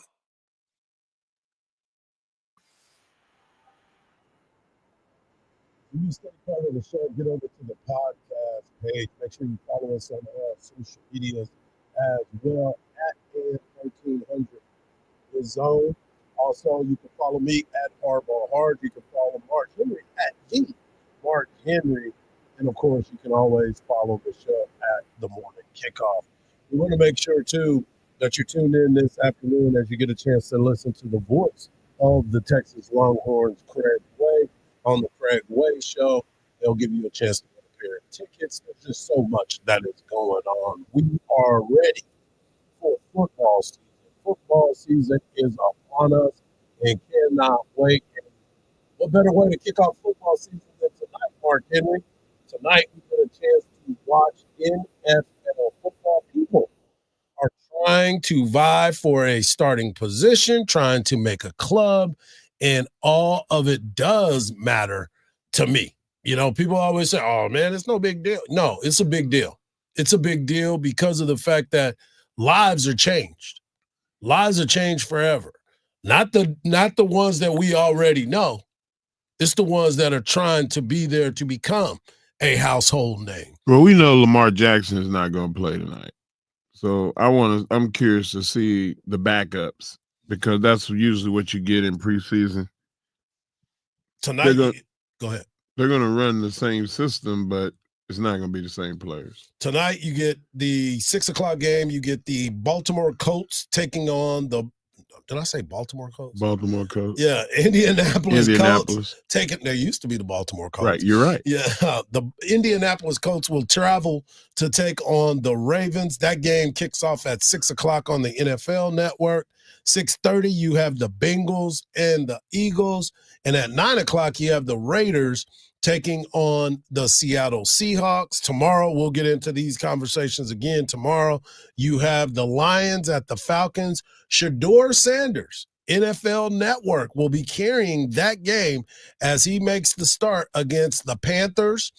When you stay part of the show, get over to the podcast page. Make sure you follow us on all social medias as well at AM1300 The Zone. Also, you can follow me at Hardball Hardge. You can follow Mark Henry at the Mark Henry. And of course, you can always follow the show at the Morning Kickoff. We want to make sure, too, that you're tuned in this afternoon as you get a chance to listen to the voice of the Texas Longhorns, Craig Way, on the Craig Way Show. They'll give you a chance to get a pair of tickets. There's just so much that is going on. We are ready for football season. Football season is upon us and cannot wait. And what better way to kick off football season than tonight, Mark Henry? Tonight, we get a chance to watch NFL football. People are trying to vie for a starting position, trying to make a club, and all of it does matter to me. You know, people always say, oh, man, it's no big deal. No, it's a big deal. It's a big deal because of the fact that lives are changed. Lives are changed forever. Not the ones that we already know. It's the ones that are trying to be there to become a household name. Well, we know Lamar Jackson is not going to play tonight. So I'm curious to see the backups because that's usually what you get in preseason. Tonight, go ahead. They're going to run the same system, but it's not going to be the same players. Tonight, you get the 6 o'clock game. You get the Baltimore Colts taking on the Did I say Baltimore Colts? Baltimore Colts. Yeah, Indianapolis Colts taking. They used to be the Baltimore Colts. Right, you're right. Yeah, the Indianapolis Colts will travel to take on the Ravens. That game kicks off at 6:00 on the NFL Network. 6:30, you have the Bengals and the Eagles, and at 9:00 you have the Raiders taking on the Seattle Seahawks. Tomorrow, we'll get into these conversations again. Tomorrow, you have the Lions at the Falcons. Shedeur Sanders, NFL Network, will be carrying that game as he makes the start against the Panthers.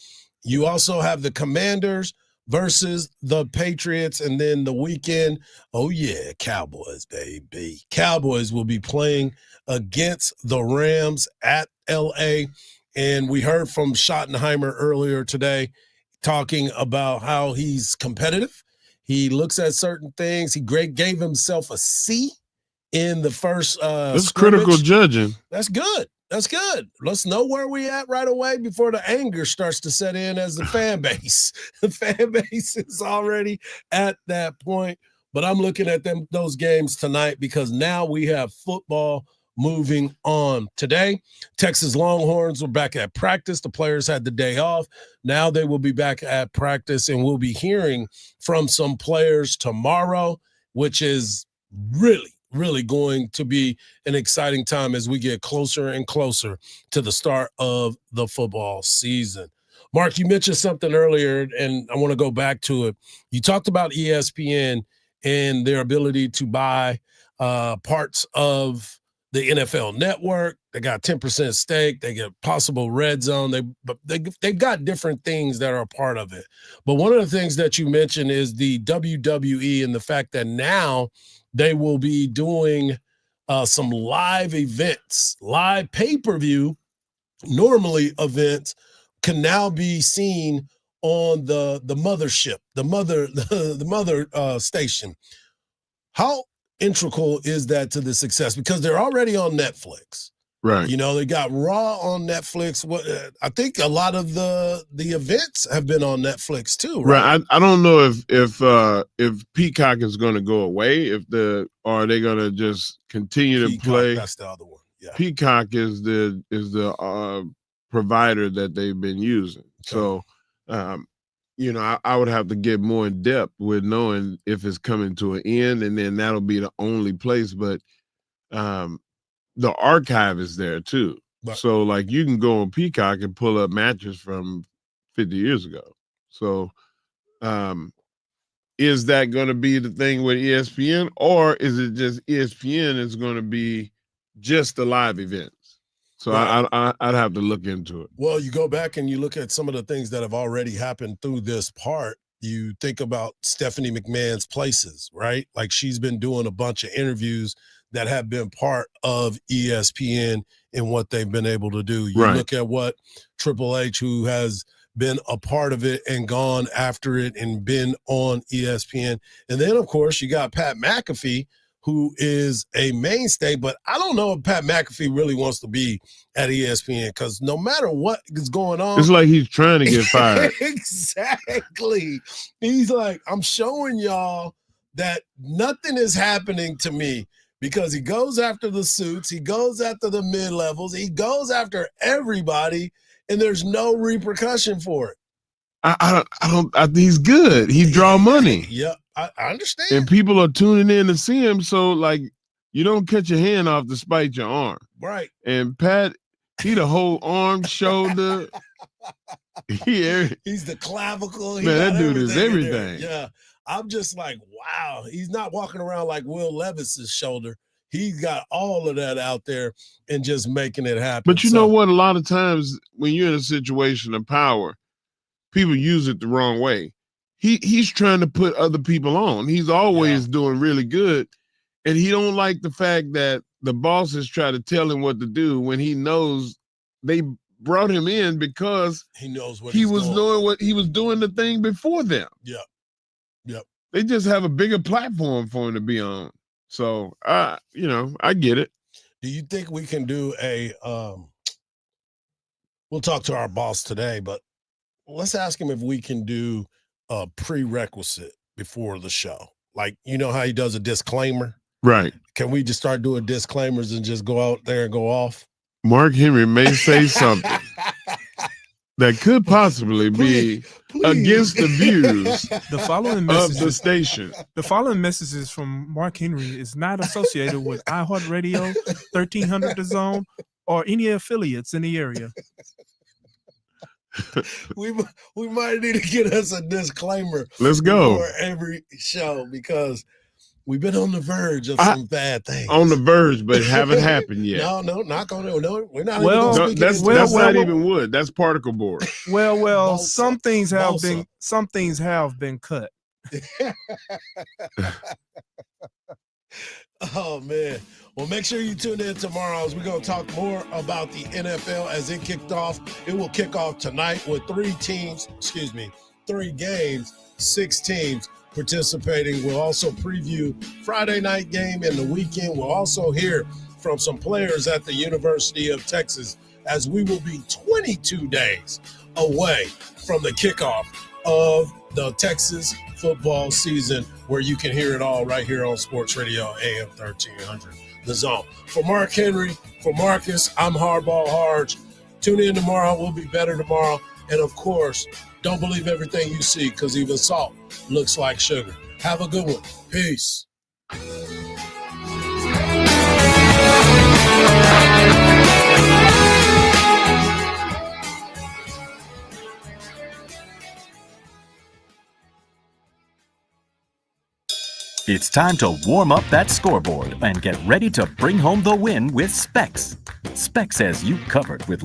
You also have the Commanders versus the Patriots, and then the weekend, oh yeah, Cowboys, baby. Cowboys will be playing against the Rams at L.A., and we heard from Schottenheimer earlier today talking about how he's competitive. He looks at certain things. He gave himself a C in the first That's critical judging. That's good. That's good. Let's know where we at right away before the anger starts to set in as the fan base. The fan base is already at that point. But I'm looking at those games tonight because now we have football moving on. Today, Texas Longhorns were back at practice. The players had the day off. Now they will be back at practice, and we'll be hearing from some players tomorrow, which is really going to be an exciting time as we get closer and closer to the start of the football season. Mark, you mentioned something earlier, and I want to go back to it. You talked about ESPN and their ability to buy parts of the NFL Network. They got 10% stake. They get possible red zone. They've got different things that are a part of it. But one of the things that you mentioned is the WWE and the fact that now they will be doing some live events, live pay-per-view. Normally events can now be seen on the mothership, the mother station. How integral is that to the success? Because they're already on Netflix, right? You know, they got Raw on Netflix. I think a lot of the events have been on Netflix too, right? I don't know if Peacock is going to go away, or are they going to just continue to play? That's the other one. Yeah, Peacock is the provider that they've been using. Okay. So, you know, I would have to get more in depth with knowing if it's coming to an end, and then that'll be the only place. But the archive is there too. Right. So, like, you can go on Peacock and pull up matches from 50 years ago. So, is that going to be the thing with ESPN, or is it just ESPN is going to be just the live events? So right. I'd have to look into it. Well, you go back and you look at some of the things that have already happened through this part. You think about Stephanie McMahon's Places, right? Like, she's been doing a bunch of interviews that have been part of ESPN and what they've been able to do. You look at what Triple H, who has been a part of it and gone after it and been on ESPN. And then, of course, you got Pat McAfee, who is a mainstay, but I don't know if Pat McAfee really wants to be at ESPN, because no matter what is going on, it's like he's trying to get fired. Exactly. He's like, I'm showing y'all that nothing is happening to me, because he goes after the suits, he goes after the mid-levels, he goes after everybody, and there's no repercussion for it. He's good. He draw money. Yep. I understand. And people are tuning in to see him. So, like, you don't cut your hand off to spite your arm. Right. And Pat, he the whole arm, shoulder. He's the clavicle. Man, that dude is everything. Yeah. I'm just like, wow. He's not walking around like Will Levis's shoulder. He's got all of that out there and just making it happen. But you know what? A lot of times when you're in a situation of power, people use it the wrong way. He's trying to put other people on. He's always doing really good, and he don't like the fact that the bosses try to tell him what to do when he knows they brought him in because he knows what he was doing. What he was doing the thing before them. Yep. They just have a bigger platform for him to be on. So I get it. Do you think we can do a? We'll talk to our boss today, but let's ask him if we can do a prerequisite before the show. Like, you know how he does a disclaimer? Right. Can we just start doing disclaimers and just go out there and go off? Mark Henry may say something that could possibly be against the views The following of message the station. The following messages from Mark Henry is not associated with iHeartRadio, 1300 The Zone, or any affiliates in the area. We might need to get us a disclaimer. Let's go. For every show, because we've been on the verge of some bad things. On the verge, but it haven't happened yet. No, not going to. No, we're not. Well, even that's not even wood. That's particle board. Well, some things have been cut. Oh man. Well, make sure you tune in tomorrow as we're going to talk more about the NFL as it kicked off. It will kick off tonight with 3 games, 6 teams participating. We'll also preview Friday night game and the weekend. We'll also hear from some players at the University of Texas, as we will be 22 days away from the kickoff of the Texas football season, where you can hear it all right here on Sports Radio AM 1300, The Zone. For Mark Henry, for Marcus, I'm Hardball Hardge. Tune in tomorrow. We'll be better tomorrow. And of course, don't believe everything you see, because even salt looks like sugar. Have a good one. Peace. It's time to warm up that scoreboard and get ready to bring home the win with Specs. Specs has you covered with